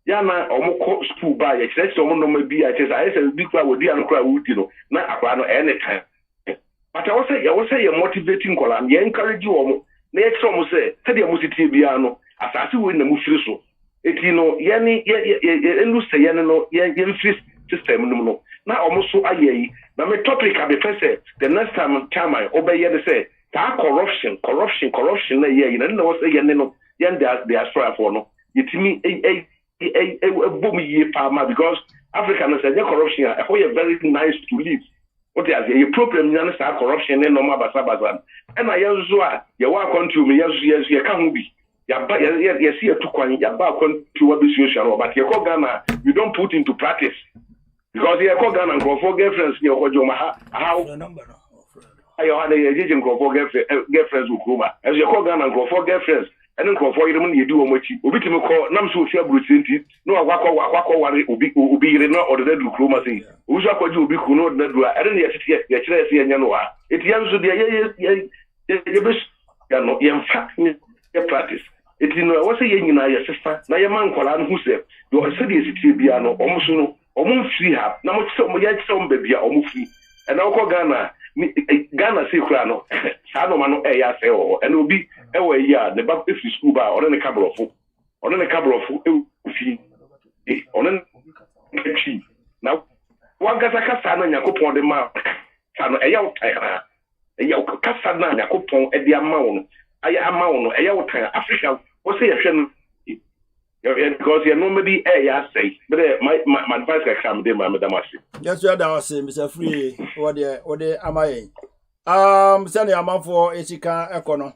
Yana or school by a church, someone no maybe I said, big crowd with the uncrowd, you know, not a crowd any time. But I will say you're motivating Koran, you encourage you. Next almost say, Teddy Musitibiano, as I see in the Mufiso. It you know, Yanni, Yellow say, Yanno, Yan system, no. Now almost so I ye. Now, my topic can be said the next time I obey you say, corruption, you know, what's a Yanno, Yan Diaspora for no. You to me, a boom ye palma because Africans say corruption, a very nice to live. What is a problem? You understand corruption and no Mabasabazan. And I also, you walk on to me, yes, you can't be. You see a two your back on to a situation, but you call Ghana, you don't put into practice. Because you call Ghana and go for girlfriends, you know, how you had a agent go for girlfriends with Kuma. As you call Ghana and go for girlfriends. And then for you do much. Ubiti call Namsu Brutinti, no Wako worry, Ubi, or the dead Lucromacy. Uzako Ubi Kuno, Nedua, I don't yet and Yanoa. It yams to the in fact, practice. It you know, what's a young sister, Nayaman Kolan who said, you are studying Tibiano, almost no, almost free have, now much some baby, almost free. And I'll call Ghana. Ghana Secrano, Sanomano Ayaseo, and will be away ya the Baptist school bar on a couple of on a now one Gazaka and Yakupon the mark, San Ayotara, Casana, Yakupon, at the amount, Ayamount, Africa, what's the because you normally say, but my advice can come, Madam. Yes, you are Mr. Free, what am I? Send a man for Echika Econo.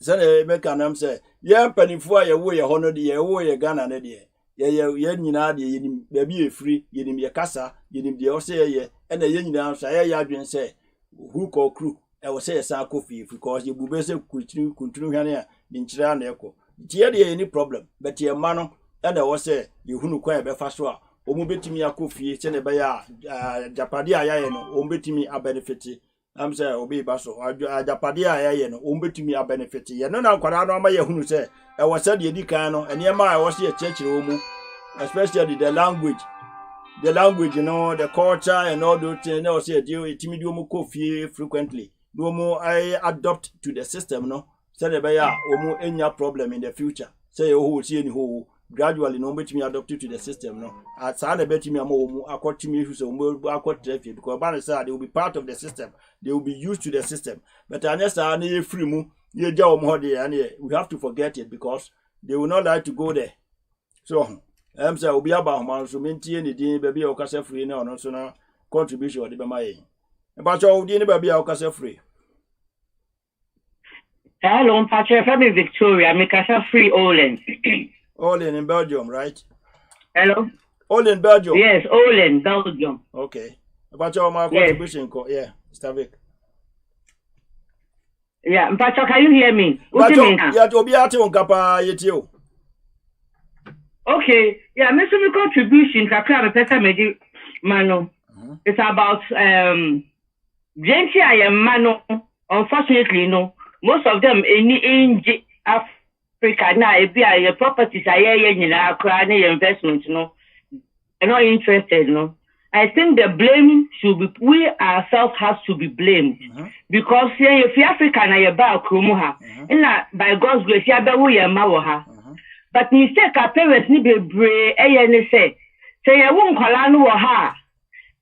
Send a mechanism say, yeah, penny for your way, 100 year, way a gun and a dear. Yen, baby free, yin your casa, yin the Osea, and the yin answer, say, who call crew? I will say a sack coffee because you will basically continue in Chiran Echo. Here any problem, but your man and I was say you who quite be fast. Omubetimi a coffee, send a baya, Japadia, Ombetimi a benefit. I'm say, Obi Basso, Japadia, Ombetimi a benefit. You know, now, Corano, my who say, I was said Yedicano, and near I was here church room, especially the language, you know, the culture and all those things. No, say, Timidumo coffee frequently. No more I adopt to the system, no. Say the baya or any problem in the future. Say who see any who gradually no bet me adopted to the system. No, at Sada bet me a more accord to me who's a more accord traffic because Banasa they will be part of the system, they will be used to the system. But unless I need free move, you job more there and we have to forget it because they will not like to go there. So I'm say will be about man so maintain the day baby or case free now no so now contribution or the bamaye. But you didn't baby or case free. Hello, Patrick. I'm Victoria. I'm a free Olen. Olen in Belgium, right? Hello? Olen, Belgium? Yes, Olen, Belgium. Okay. About your contribution, yeah, Mr. Vic. Yeah, Patrick, can you hear me? What do you mean? Yeah, to be at home, Kappa, you. Okay. Yeah, my contribution, Kakra, Pesa Medi Mano. It's about, Gentry, I am Mano. Unfortunately, no. Most of them in Africa now, your properties are investments, no, they're not interested, no. I think the blame should be we ourselves has to be blamed because if you African are about Kumuha, and by God's grace, you are we are Mawaha. But mistake our parents need be brave, say you won't call ha.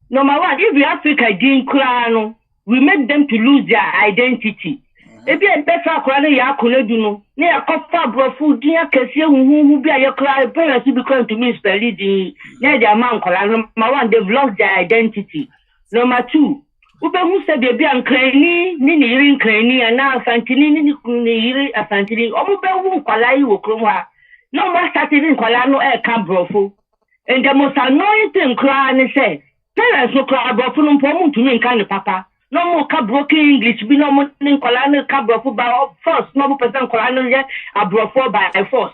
Number one, if you Africa didn't clan, we make them to lose their identity. If you better cry, you are collecting. Near Copa Brofu, dear Cassia, who be your cry, parents will be going to miss Pelidi. Near their man, number one, they've lost their identity. Number two, Ube who said they be uncrani, nini ring crani, and now Santini, nini a Santini, Omube won't qualify Wokroma. No more started in Colano air cabrofo. And the most annoying thing cry and say, parents no cry brofo pomun to me kind of papa. No more cabroken English, be no more in Colano cabrofo by force, no person Colano yet a brofo by force.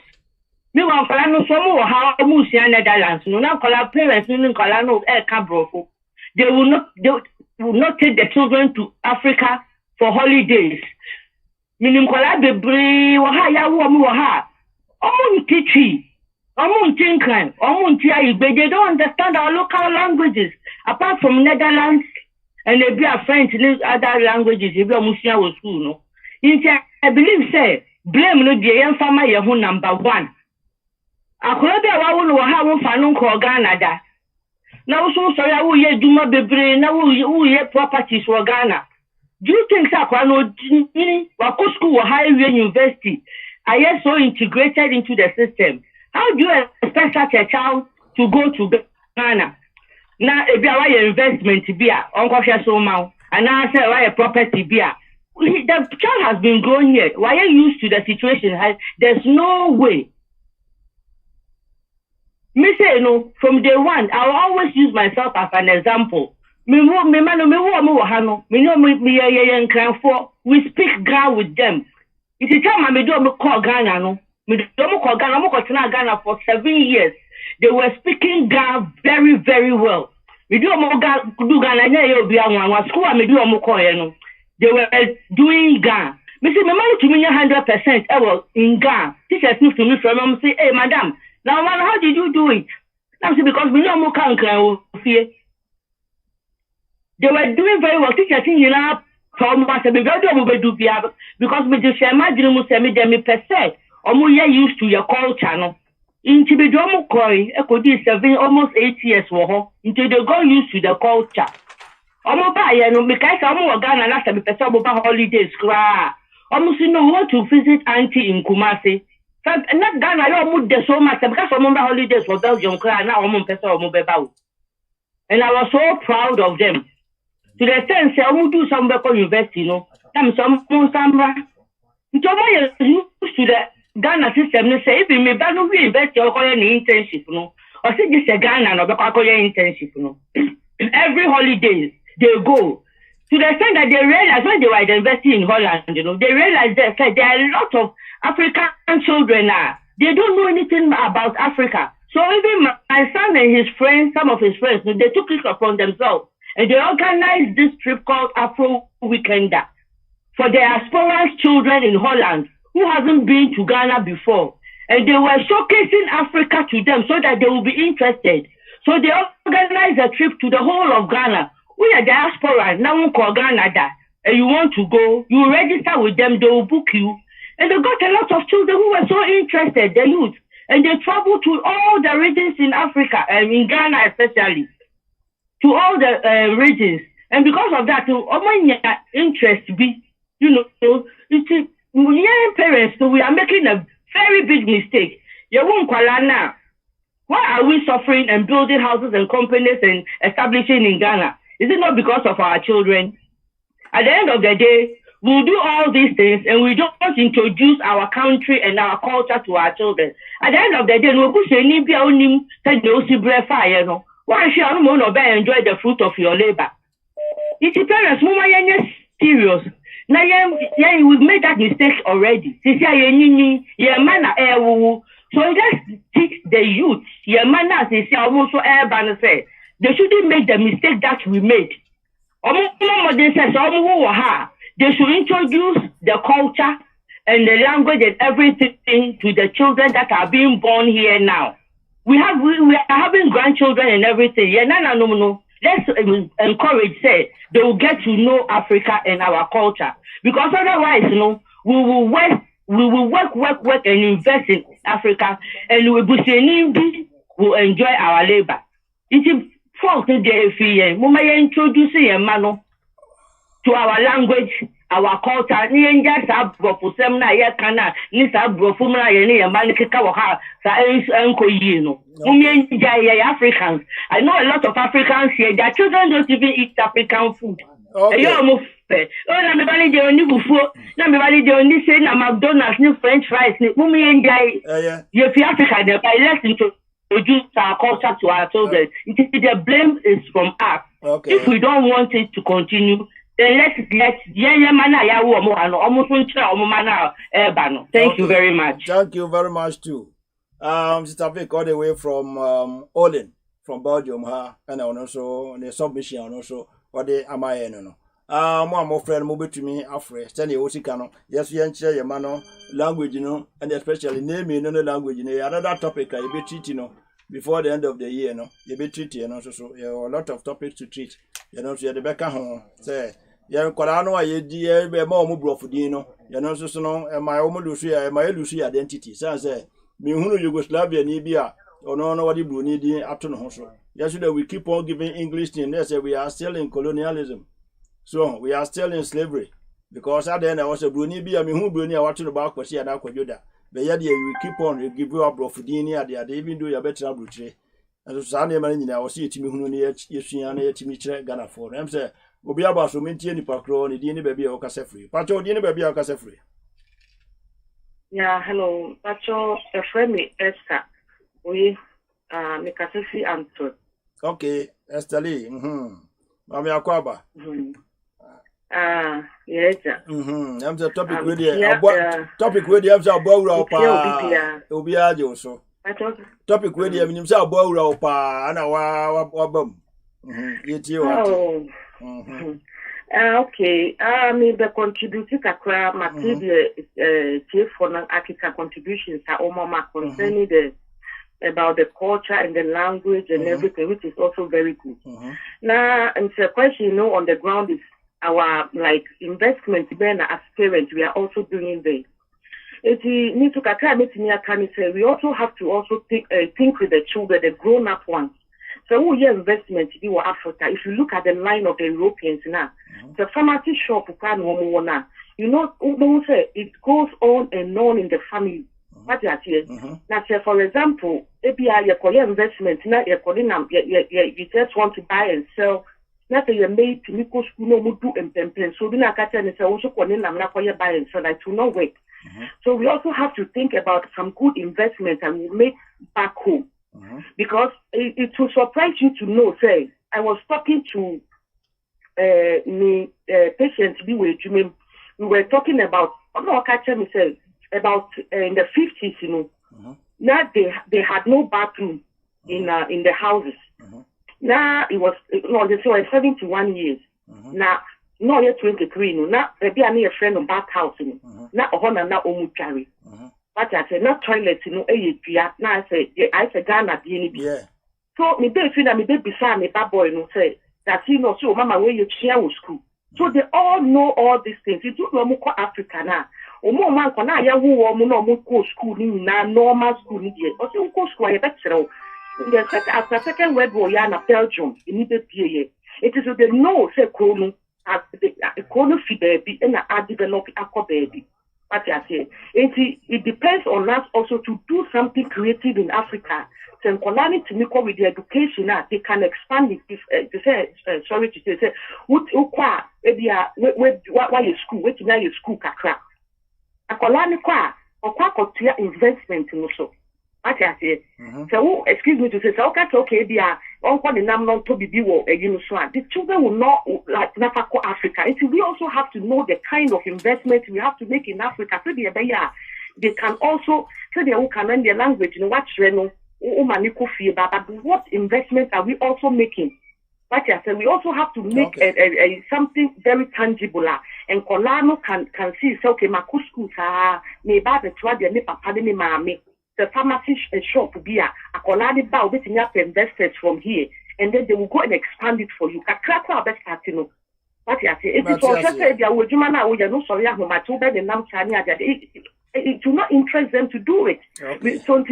Meanwhile, Colano Somo, how Musia Netherlands, no now call our parents in Colano air cabrofo. They will not take the children to Africa for holidays. Meaning Kola Bebre, Wahaya Waha, Omun Tichi, Omun Tinkan, Omun Tia, but they don't understand our local languages, apart from Netherlands and they be a French and other languages, if you're Musia was school, no. I believe, say, blame no the young farmer, your number one. I could be a woman who have one fanung called Ghana. Now, so sorry, I will hear Duma Bebre, now will hear properties for Ghana. Do you think Sakwano, Wakusku or Higher University are yet so integrated into the system? How do you expect such a child to go to Ghana? Now, if you are investment to be a Uncle Shasoma, and now I say, why a property be a the child has been growing here. Why are you used to the situation? There's no way. Me say no, from day one, I will always use myself as an example. We speak Ghana with them. It's a time I do call Ghana, no. Me don't call Ghana, I'm Ghana for 7 years. They were speaking Ghana very, very well. We do Ghana, school, I do call. They were doing Ghana. Me say, my money to me 100% in Ghana. Teachers move to me from say, hey, madam. Now, how did you do it? Now, because we know more cancer fear. They were doing very well. Teachers in Europe, because we just imagine we say them per se, or we are used to your culture. No, into the drama koi, could be almost 8 years for her. Until they got used to the culture. Omo ba ye no because omo Ghana na se be person about holidays kra. Omo si no want to visit auntie in Kumasi. So not Ghana you mood so much because omo ba holidays for Belgium kra na omo person omo be ba. And I was so proud of them. To the sense omo do some local university no. Tam some samba. Ntomo you used to the Ghana system no say if me ba no university or call any internship no. Or say this Ghana no be call internship no. Every holidays they go to the extent that they realize when they were investing in Holland, you know, they realized that there are a lot of African children now. They don't know anything about Africa. So even my son and his friends, some of his friends, they took it upon themselves and they organized this trip called Afro Weekender for diaspora children in Holland who hasn't been to Ghana before. And they were showcasing Africa to them so that they will be interested. So they organized a trip to the whole of Ghana. We are diaspora, now we call Ghana that. And you want to go, you register with them, they will book you. And they got a lot of children who were so interested, the youth. And they traveled to all the regions in Africa, and in Ghana especially, to all the regions. And because of that, interest be, you know, young parents, so we are making a very big mistake. You won't call now. Why are we suffering and building houses and companies and establishing in Ghana? Is it not because of our children? At the end of the day, we'll do all these things and we don't introduce our country and our culture to our children. At the end of the day, we'll push any fire. Why should I enjoy the fruit of your labor? It's parents, serious. Now, we've made that mistake already. So just teach the youth, they shouldn't make the mistake that we made. They should introduce the culture and the language and everything to the children that are being born here now. We are having grandchildren and everything. Let's encourage, say, they will get to know Africa and our culture. Because otherwise, we will work and invest in Africa and we will enjoy our labor. It is fault introducing a man to our language, our culture. Africans. I know a lot of Africans here, their children don't even eat African food. Okay. almost fair. Oh, na me bali de oni bufuo. Na me bali de oni say na McDonald's ni French fries ni. Mummy enjoy. Yeah. You fi Africa there, but let's introduce our culture to our children. The blame is from us. Okay. If we don't want it to continue, then Thank you very much. Thank you very much too. Sister Vic all the way from Olin, from Belgium, and also the submission and also what they am I no. More friend move to me afre send you Osikano. Yes, you share your mano language, and especially naming no language, another topic I be treating, before the end of the year, you be treating, so a lot of topics to treat, so you're the back home, say. Korano aye di e ma omo brofudi no ye no so no e ma omo lusu e ma lusu identity say me hunu Yugoslavia ni bia ono no wadi bruni di ato no so yes that we keep on giving English thing they say we are still in colonialism, so we are still in slavery, because at the end I was a bruni bia me hunu bruni a wato no ba kwasi ada kwajoda be ye dey we keep on give you brofudi ni ade even though you better abrutre and so na e nyina was yetimi hunu ni yesua na yetimi kire Ghana for em say obi aba so mentie ni pakro ni di ni baby o kase free pacho di ni baby o kase free. Yeah, hello pacho a friend me Esther we me kase free Anto. Okay, Esther Lee mami akwaba yes am the topic we dey topic we dey am say abawura opa obi aje so topic we dey am say abawura opa ana wa bam yeti wa okay. Me the contributing kakra material for Africa contributions are all concerning about the culture and the language and everything, which is also very good. Now, and the question, on the ground is our investment. Then as parents, we are also doing this. It need to kakra say we also have to also think with the children, the grown-up ones. So we have investment in Africa. If you look at the line of the Europeans now, the pharmacy shop, it goes on and on in the family. What you here? Now, say for example, maybe you call investment. Now you just want to buy and sell. Now say you made to school no mudu and pempen. So we na catch and say also calling them now buy and sell. That will not work. So we also have to think about some good investment and we make back home. Because it will surprise you to know, say, I was talking to patients we were talking about about in the 50s, now they had no bathroom in the houses. Now it was they were 71 years. Now no yet 23, now maybe I need a friend of bathhouse, now na omutari. But I said, not toilets, now I said, Ghana, yeah. So, me beside me, bad boy, say, that so, Mama, where you share with school. So, they all know all these things. You do know more Africa now. O more man, can I, go school, normal school, also go school, I bet so. After second World War, Belgium, immediately, it is the no, say, Chrono, as the Chrono baby, and I develop a baby. It depends on us also to do something creative in Africa. So, with the education, they can expand it. Sorry to say, what is school? What is school? Kakra. Investment also. So, excuse me to say, okay, they are the children will not like Nafako Africa. We also have to know the kind of investment we have to make in Africa. So they can also say they can learn their language, but what investment are we also making? Like I said, we also have to make something very tangible. And Kolano can see, so okay, my school, maybe the papa, the pharmacy shop will be a colani bow waiting up investors from here, and then they will go and expand it for you. What you say? If it's also said, it will not interest them to do it. So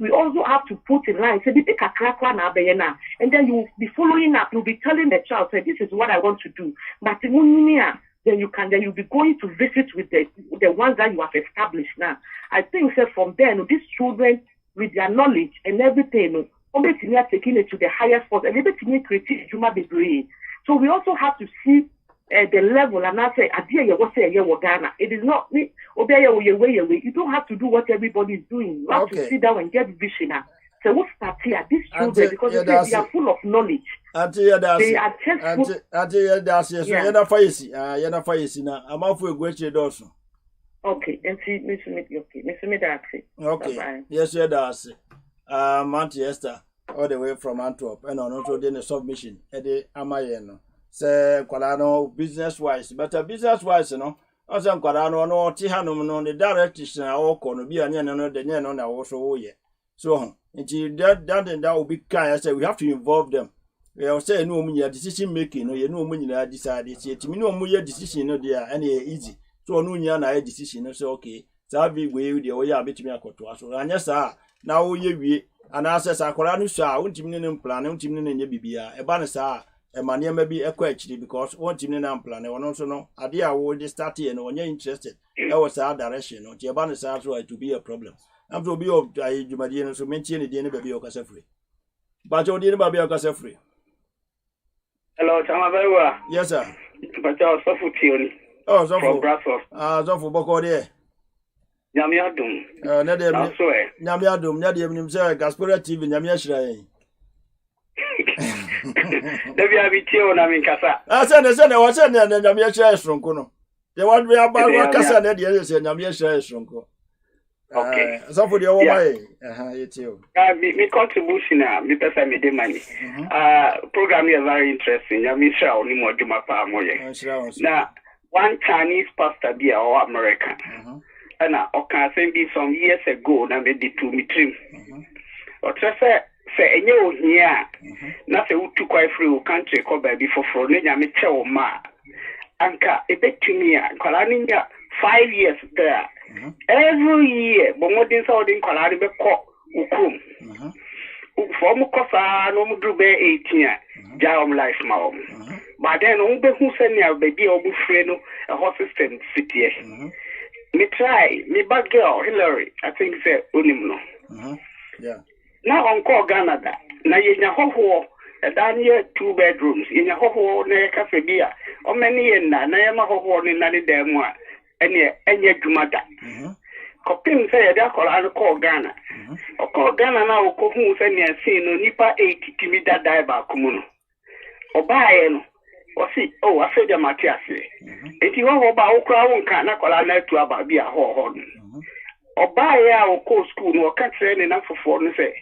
we also have to put in line, and then you will be following up, you'll be telling the child, say, this is what I want to do. But then you'll be going to visit with the ones that you have established now. I think from there, these children with their knowledge and everything, taking it to the highest force, and everything creative human degree. So we also have to see the level, and I say, Ghana. It is not you don't have to do what everybody is doing. You have to sit down and get vision. So what's that here? These children, because they are full of knowledge. They are just okay, and see, okay. Yes, you does. Manchester, all the way from Antwerp, and also then a submission at the Amayeno. Say, Qualano, business wise, but business wise, as I'm Qualano, no, Tihanum, no, the direction, or corner, be an end, the end on our also, yeah. So, until that will be kind, I say, we have to involve them. We will say, no, money decision making, no, you know, money I decided, to me, no more decision, no, they are any easy. So, no, you and I decision, so okay. Sabi we the way a bit me akoto so anya sa na wo ye wie ana ase sa akora no so a wontimi ne plan wontimi ne nye bibia e ba ne sa e mane ma bi ekwa akiri because wontimi ne plan wono so no ade a wo dey start here no onye interested e was that direction no ti e ba ne sa so it to be a problem am to be of jumadi no so mentie ne de ne ba bi o kasa free ba jo de ne ba bi o kasa free. Hello Tamabewa. Yes sir. But I was so full. Oh so from Brussels. So for boko there. Nyamiadum. Nyamiadum, Nyadium, sir, Diaspora TV, Nyamia. Devi abitio na minkasa. I said, I was in Nyamia Strunko. They want me about Wakasa, Nadia, Nyamia Strunko. Okay. So for the way, it's you. Me contribution, me pesa me de money. Program is very interesting. Nyamisha only more Juma Pamoye. Now, one Chinese pastor be or American. And I can send me some years ago, na me di to me trim. Or say enyo here, na se utu kwa free country ko baby for ne nyame che o ma. Anka ebetumi a kwala ninja 5 years there. Every year, but more than so, kwala be ko ukum. For mu kosa no mu dru be 18 ja life ma but then on be hu se nia baby o bu free no a whole system city. Me try, me bad girl, Hillary, I think say unim no. Yeah. Now on call Ghana da. Na yenya hoho, dan here 2 bedrooms. Yenya hoho na cafe bia. O many na yema hoho ni na ni demu a enye dwuma da. Kopim say ya call call Ghana. O call Ghana na o ko hu say ne sin no nipa 80 timi da dai ba kumu no. O baaye no. O si I said the Matiasi. If you want about crowd, can not call to about be a horn. Or buy our co school, no can't say enough for foreign say.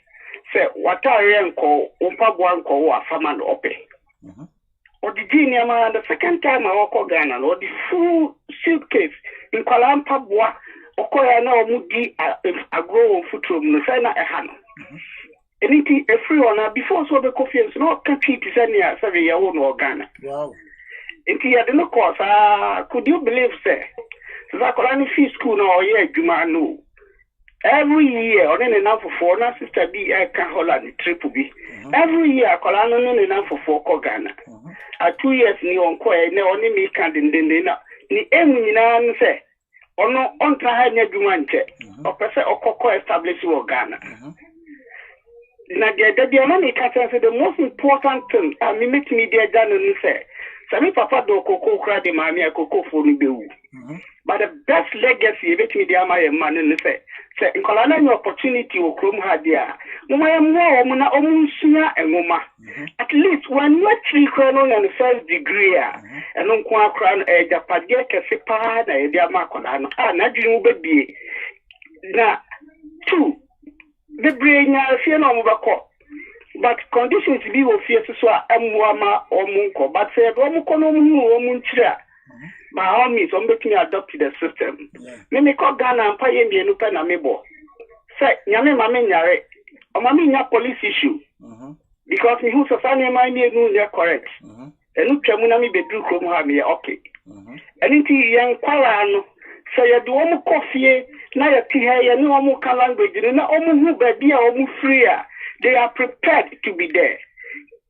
Say, what I call one call a farmer open. Or the junior man, the second time I walk Ghana, or the full suitcase in Kuala Lumpur, or Koyana Mudi a grow foot room, no sign a hand. Anything a free one before so the coffee is not country to send you 7 year old or Ghana. Wow. And here the no course, could you believe, sir? So that Colony Fee School or year, Juma no. Every year, or then enough for 4, sister B, I can hold on the triple B. Every year, Colano enough for 4 Ghana. At 2 years, new on quiet, no only me can't in the Emmy say, or no on try Nedumante, or person or Coco established or Ghana. Now, the money can say the most important thing, I mean, make me dear done and say, Sami Papa do Coco cry the mammy a cocoa for the but the best legacy, make me dear my man and say, in Colana, opportunity or chrome had there. No, I am more, Mona Omusia and Moma. At least 1 year 3 crown on the first degree, and on crown a Japadia Casepa, a Diamacolano, and I didn't be. Now, 2. The brain, fear no but conditions be of fear to swear Mwama or Munko, but said Omukono Munchira. By all means, on making adopt the system. Mimi call Ghana and pay me a new pen amiibo. Say, Yame Mamina, or Mamina police issue. Because me who Safani mind me no correct. And look Chamunami bedroom home, okay. Anything young Qualano. So you do almost coffee, now you hear no more language, and no more baby or more freer. They are prepared to be there.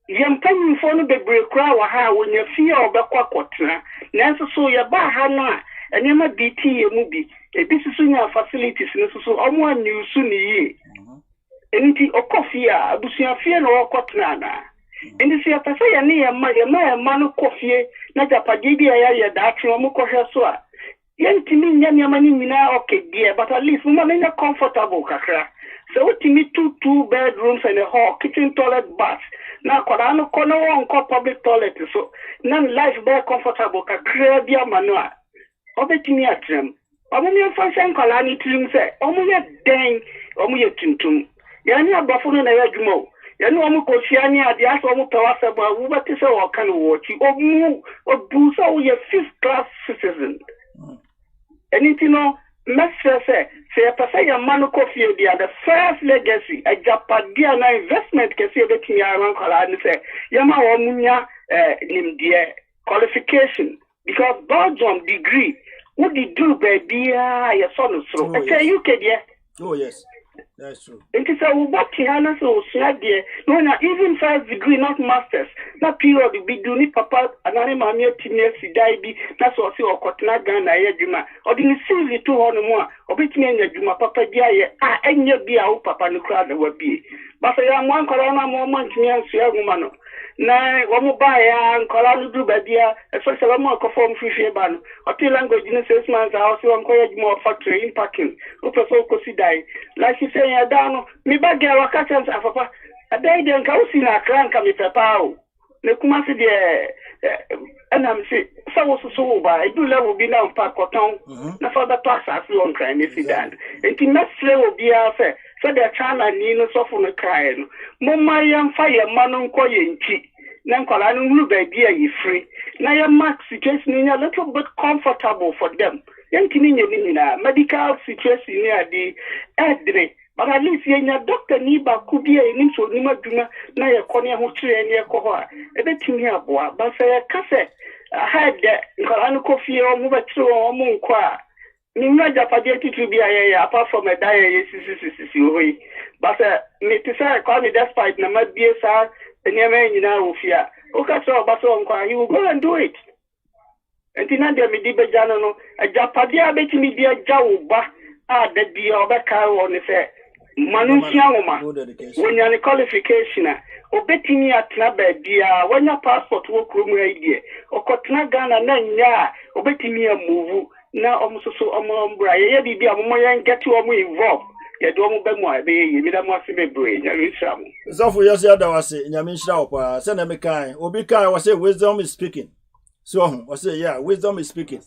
Young penny for the break crowd when you fear or backward. Nancy so your bahana, and you might be tea a movie. A business in your facilities, so almost new soon ye. Anything or coffee, Busia fear or cotnana. In the sea, I say, near my man of coffee, not a pagidi, I that from Mukosha. Yen to me, Yamani Mina, okay, dear, but at least woman in a comfortable kakra. So to me, two bedrooms and a hall, kitchen, toilet, bath. Now, Korano corner one public toilet, so none life very comfortable, kakra, dear manua. Obetimi atrem omunya function kola ni trim se omunya den omuya tuntum yani abafo no na yadwuma yani omu kosia ni ade aso omu pewasa ba wo beti se wo kan wo chi omu obu so wo fifth class citizen anything no message say pasa ya manu kofi dia the first legacy a japadia na investment kesi obetimi aran kola ni se yama wo munya nimdie qualification because Belgium degree what did do baby your son is through. I tell you kid Oh yes. That's true. It is a what Hana so there. No, even first degree, not masters. That period be doing papa and mammy teenage sidai that's what you or Kotna Ghana Yajuma or didn't see it 200 more or between Yajuma papa dia and your beer papa no crowd will be. But I am one corona moment near Siagumano. Na wamu baya nkola du badia especially mo ko form fifi ban o ti language in 6 months I also encourage more factory in packing o person ko sidai like you say ya down mi bagia wakati afapa adai den ka usi na kranka mi pepa o ne kuma se de anam se so ba I do level bi na pa cotton na for the tax as on crime if that enti mesle obi afa so the China ni no so for no cry no mo mariam fire manu nko ye nti na nkola no huru ba bia ye free na ya max situation ni a little bit comfortable for them yankini nye na medical situation ni ade edre but at least yenya doctor ni ba kubia ni so ni maduma na ye kone ho kire ni ekọ ho a ebetimi aboa ba se ka se had nkola no kofi o mu betire o mu nko a Nina Japadia to be apart from a diet, but me to say, call me despite no might be a sir, and never in our fear. Okay, so Bason, you will go and do it. And Tina de Medibajano, a Japadia bet me dear Jauba, that be over car on the fair. Manusiama, when you're a qualification, or betting me at Nabe, dear, when your passport work room idea, or Kotnagana, Nanya, or betting me a move. Na almost so ombra ye bibi amoyan get to involved ye do mo be mo be ye mi da mo ase bebre nya risham so for yes ya da wase nya mi shira opa se na me kan obi kan was say wisdom is speaking so was say yeah wisdom is speaking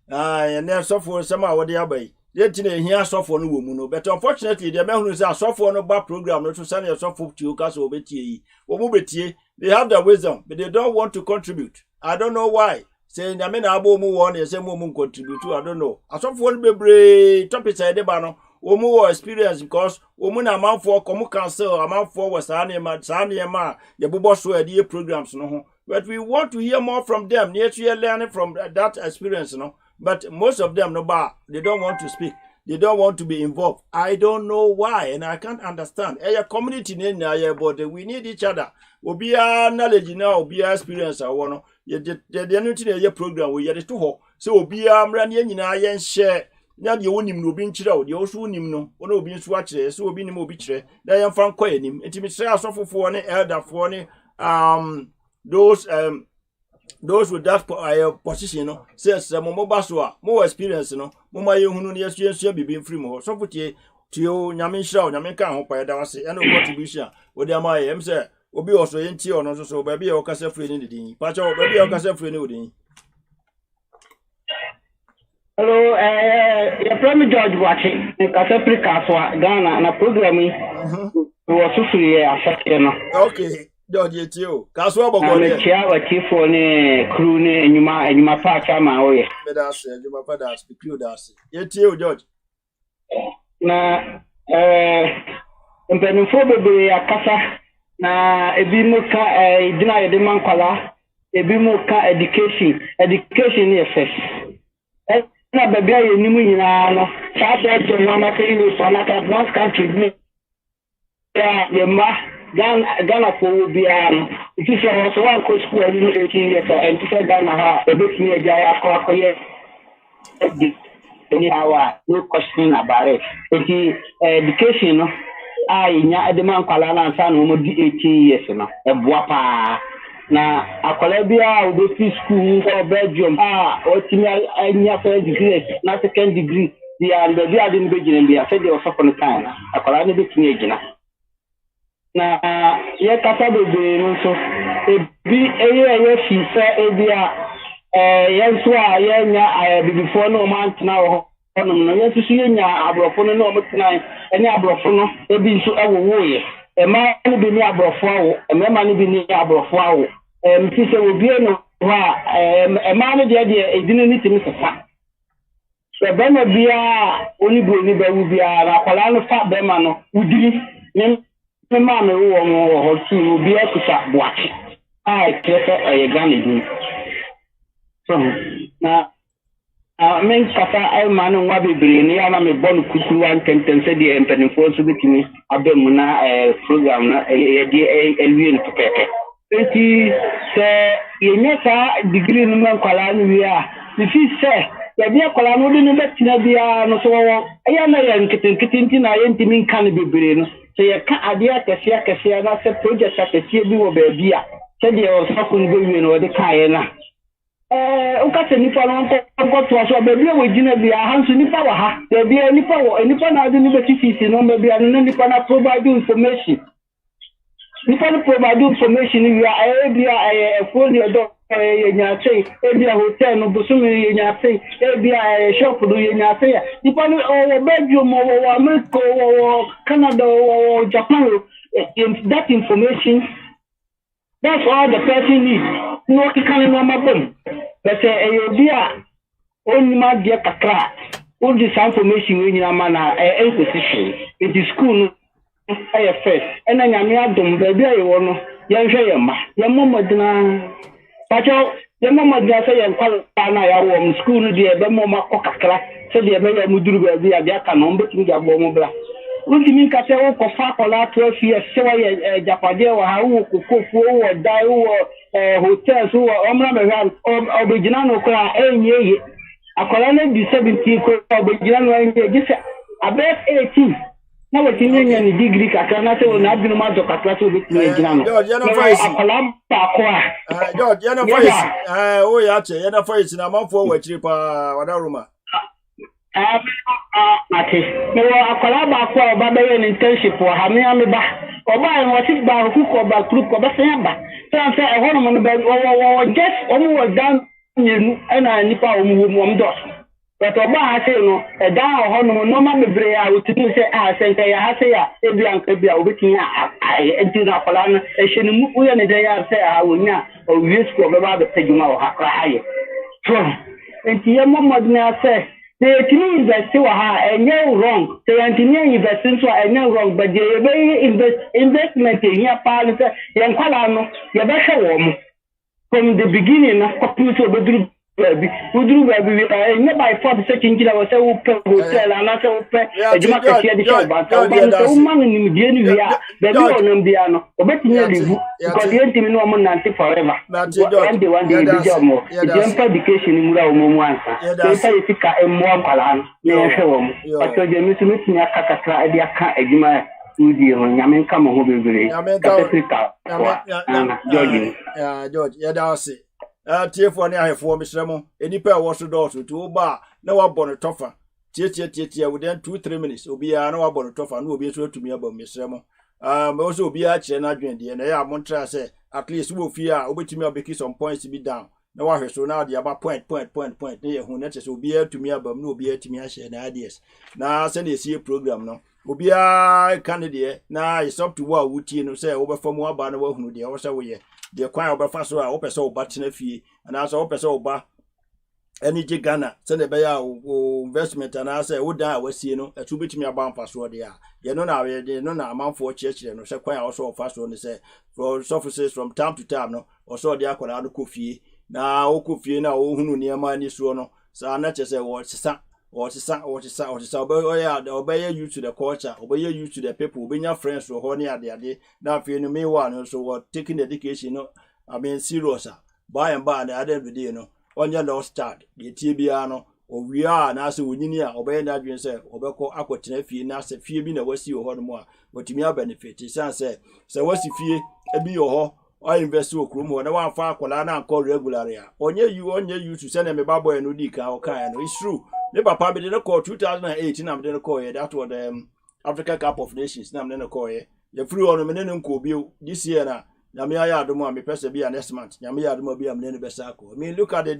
and then so for some a wode abai ye tine ehia so for no wo mu no but unfortunately they mehunu say so for no ba program no to send your so for you ka so obetie yi wo mu betie they have the wisdom but they don't want to contribute. I don't know why. Say nyame na abo mu won say mu contribute. I don't know. Asofo no bebre topic say de ba no wo mu experience because wo mu na amanfo komu cancel amanfo was sa na ma ye bobo so ade programs no ho. But we want to hear more from them. Near to learning from that experience no. But most of them no ba they don't want to speak. They don't want to be involved. I don't know why and I can't understand. A community na here but we need each other. Obia knowledge now obia experience I want ye de no tin ye program we ye de to ho so obia mra ne nyina ye share nya de wonim no obi nkire o de wo so wonim no wo na obi nso a kire so obi nim obi kire na ye mfa nkọ anim enti mi kire asofofo ne elderfo ne those with that position no says mo ba so a mo experience no mo ma ye hunu ne yesu bibi mfiri mo so futie tio nyame nhira o nyame kan ho pa da wase e no contribution wo de ama ye em say obi also yenti ono so ba bia o kasa free ni din pa cha ba bia o kasa free ni odin. Hello, your friend George watching kasa free kaswa Ghana na program yi wo so free asake no. Okay, George yeti o kaswa bogo ne chia watifo ne crew ne enyuma pa cha ma o ye me da se enyuma pa da speak you da se yeti o George na mpenufo bebe akasa na ebi mu ka dina yede mankwala ebi mu ka education ni effect na bebe aye ni mu nyina no sa to no na kai ni so na ka advance country ni ya ma Ghana for bia no it is so one ko school ni 18 years and to say Ghana ha ebi ni eja akọ ye any hour no question about it education no nya edema nkwala na nsa no mo di 18 years no eboa pa na akwala bia obi fi school for Belgium otimi anya first degree na second degree dia ndo bia de nbe gina bia se de osofo no kan akwala ne betimi agina na ye kasa bebe no so ebi eye fi se ebia yenso a ye nya bibifo no man tena ho no yenso su ye nya abrofo no no mo tena ene abrofo no ebi nso awowoye ema ne bi ni abrofo awo ema ne bi ni abrofo awo mti se obi no wa ema ne de edinu ni timi sefa so be no bia oni bro ni ba wu bia na kwala no fa be ma no udiri ne ma me wo mo ho ti obi akusa boachi kese ye gani du so na men kasa ay manu wa bibiri ni ana me bonu kutu wan tenten se de empenifo so bitini abemu na program na ye di elwie no pepeke enti se ye nyeka degree no man kwala ni wi a fi se ya bi kwala no de no betina bia no so wo aya na ye nkitinkitinti na ye ntimi nkan bibiri no se ye ka ade akese na se project akese bi wo ba bia se de o so kun go wi no de kae na ukase nipa no ko to so be bia we gina bia hanso nipa wa ha be bia nipa na ade ni be tisi no be bia no nipa na provide information nipa no provide information we are bia phone do nya sei bia hotel no busumi nya sei bia shop do nya sei nipa no Belgium or America or Canada or Japan that information. That's all the person needs. No, he can't know my bone. But only my dear Kakra, all this information in your manner, a position. It is school, first. And then I'm not done, baby. I want your mama, Pacho, your mama, dear, say, and call Pana, school, dear, the mama Kakra, so the American Mudu, dear, their canon, but you got Bomobla. Ultimi kase wo kofa kola 12 years sewa ye Japade wa ha wo kokofo wo dai wo hotels wo omra mehan obegina no kra enye akola na di 17 ko obegina no enye gise abet 18 na wo tinye ni degree kakra na se wo na adwuma ma do kakra so betime egina no akola ba ko George yana voice o ya che yana voice na manfo wa chiri pa wadaruma ate no akwala ba kwa ba be yen internship wa ha me ba oba en wati ba ku ko ba group ko ba se ba so e hono mo be wo just omo wo dan nyenu na nipa omo mo do but oba ha se no e dan hono mo no ma bebre a wotinu se se nka ya ha se ya ebi anka bia obetin enti na akwala no e hwenu mu uye ne de ya se a wonya o wies ko be ba be tejuma o ha kra aye so enti ye mo modna se they can invest wrong. They continue investing so wrong, but they investment in your parents, young Kalano, you better from the beginning of computer. Udru baby by 4 seconds I was hotel and I open a democracy edition but man in the baby on Biano but because the entity no man nanti forever and the one day the job more the education in Mura Mwansa so you think a more palan near home but so you miss me kakra idea ka ejima udi on yamen kama ho bebre George yeah that's it TF1 ahefo misremo enipa e woso dot to oba na wabọ no tofa tie within 2-3 minutes obi a na wabọ no tofa na obi so atumi aba misremo me also obi a kire na adwen de na ya montra say at least wo fi a obetumi abeki some points be down na wahwe so na de aba point na ye hu na che so obi atumi aba na obi atumi a share na ideas na se na esi program no obi a candidate na is up to what wutie no say obefam aba na wahunu de wo say wo ye the kwan obefa so a opese oba tena fie ana so opese oba eni je Ghana se ne be ya investment ana se wo dan a wasie no atu betimi aba mfa so de a ye no na we de no na amanfo chiechire no se kwan a so ofa so ne se for surfaces from time to time no o so de akwara no kofie na okofie na wo hunu niam ani so no sa na che se wo sisa obey you to the culture, obey you to the people, obey your friends to honey at the day. Now, if you know me one, so what taking education, no, I mean, serious, by and by, the other video, no, on your lost start, the TBR, we are na se wonyini a obey na adwen se obekọ akotena fie na se fie bi na wasi wo ho no mu a watimi a benefit san se wasi fie ebi yo ho o invest wo krum ho na wan fa akola na anko regular ya onye you to send me baboy no di ka o kan no it's true me papa be dey call 2008 na me dey call here that was the Africa Cup of Nations na me dey call here ye free on me ne nko bi this year na nyame ya adom a me pese bi next month nyame ya adom bi am ne be sako I mean look at the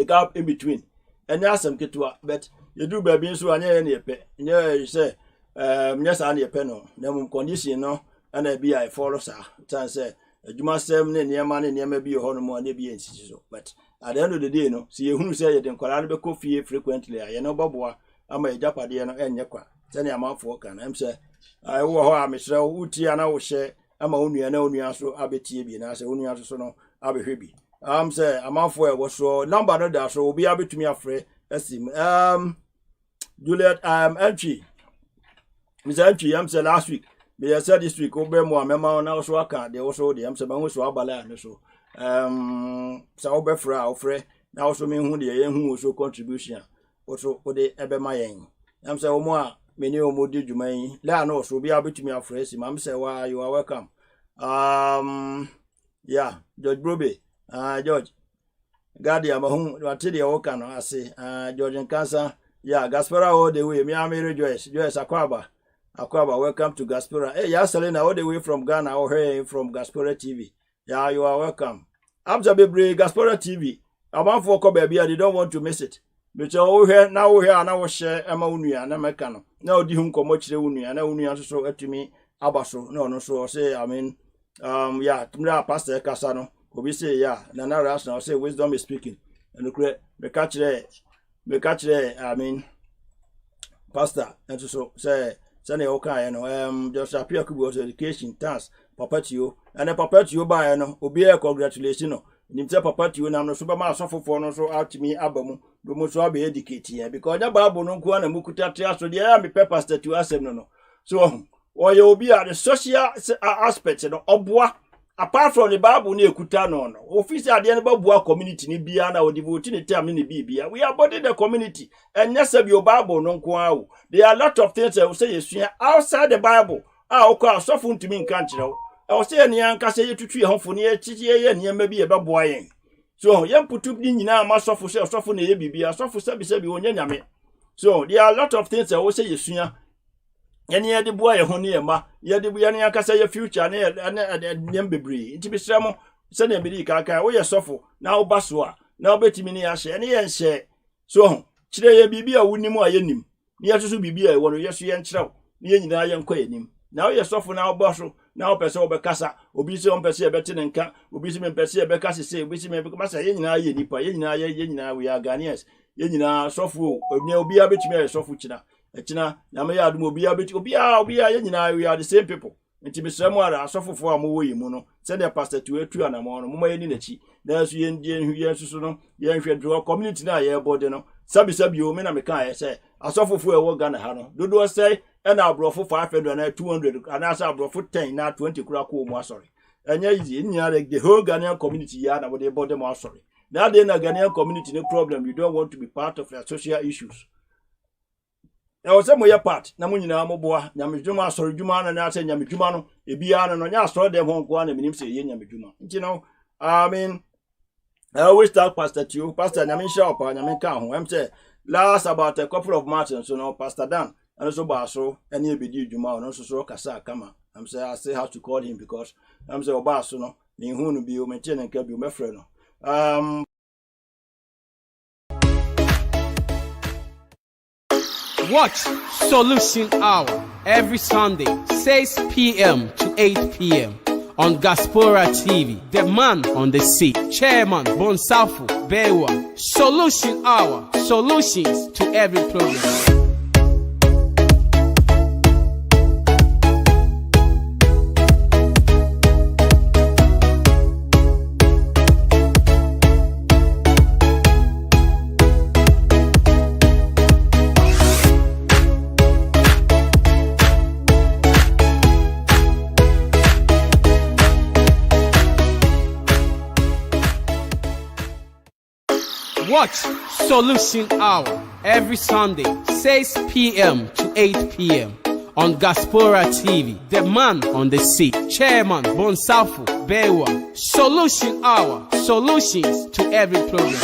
gap in between and asem ketwa but you do baby nso anya ne yepe nya say nyasa na yepe no na mum condition no ana bi I follow sa tan say adwuma sem ne niema bi ho no mo na bi ensisi so but at the end of the day no see ehunu say ye den kwara no be kofie frequently ye no boboa ama ejapade no enye kwa tani amafo kan am say I wo ho amesre wuti ana wo hye ama onua so abetie bi na say onua so no abehwe bi am say amafo e wo so number no da so obi abetumi afre asim Juliet entry Mr. Entry am say last week me said this week obe mo amema na so aka de wo so de am say ma so abala no so sa obe fra ofre na so me hu de ye hu so contribution wo so ode ebe ma yen am say omo a many omodi dwuman la na so bi abetumi afre asim am say wa you are welcome yeah George Brobe George Guardian mahun wate de wo kan ase George Nkansa yeah Diaspora all the way me am rejoice Akwaba welcome to Diaspora hey yeah Selena all the way from Ghana or here from Diaspora TV yeah you are welcome Abza Bebre Diaspora TV about for ko baby they don't want to miss it but oh here now na wo share ema unua na meka no na odi hu nkomo kire unua na unua so atumi abaso no so say I mean yeah tumra pastor kasa no obi say yeah na rational say wisdom is speaking and me catch I mean pastor and so say send you okay no just appear kubo education thanks papa tio and papa tio ba no obi congratulations no nim say papa tio na no so ba ma asofofo no so atimi abamu do mo so be educate here because that bible no nko na mukuta tria so dey am pastor tio asem no so oye obi are the social aspect no oboa apart from the bible na ekuta no official dey na babua community ni bia na o devote ni time ni bibia we are body the community and yes be bible no nko awo there are a lot of things that say yesua outside the bible okwa so fu ntumi nka nkyerɛw I say ni anka say yetutu ye honfo ni echichi ye niema bi ye beboa yen so ye putu ni nyina ma sofo say sofo na ye bibia sofo sabi onye nyame so there are a lot of things that we say yesua ye ni de boa ye ho ni ye ma ye de boa ni anka say ye future na nyem bebre nti bisramo se na bi kaka wo ye sofo na wo baso a na obetimi ni ya hye ne ye nhye so kire ye bibia wunimu a ye nim ni ye susu bibia ye wono ye so ye nkyerɛw ni ye nyina ye nkɔ yenim na wo ye sofo na wo baso na opese obekasa obi se ompese ebete ne nka obi se mempese ebekasa se obi se mempese ye nyina ye nipa ye nyina we are Ghanaians ye nyina sofu obi abetumi ye sofu kina na me ya adum obi abeti obi ye nyina we are the same people nti bisramo ara asofofo amowo yi mu no se the pastor to etu anamo no moma ye ni nachi na so ye ndie hu ye susu no ye hwe draw community na ye body no sabi o me na me kan ye se asofofo e wo Ghana ha no dodo say and abrofo 500 na 200 and as abrofo 10 na 20 kura ko mu asori enya easy nya the whole Ghanaian community ya na we dey body mu asori now dey na Ghanaian community no problem you don't want to be part of their social issues na o se mo ye part na mo nyina mo boa nyamedwuma asori dwuma na ase nyamedwuma no ebia no nya asori dem ho nko na minim se ye nyamedwuma nti no I mean I always tell pastor to pastor nyamin shop nyamin kan ho am say last about a couple of months so no pastor Dan and so baso any ebedi dwuma no so kasa kama I'm say I still have to call him because I'm say obaso no me hu no bi o maintain nka bi o mefre no Watch Solution Hour every Sunday 6 p.m. to 8 p.m. on Diaspora TV. The man on the seat, Chairman Bonsafu Bewa. Solution Hour, solutions to every problem. Watch Solution Hour every Sunday, 6 p.m. to 8 p.m. on Diaspora TV. The man on the seat, Chairman Bonsafu Bewa. Solution Hour, solutions to every problem.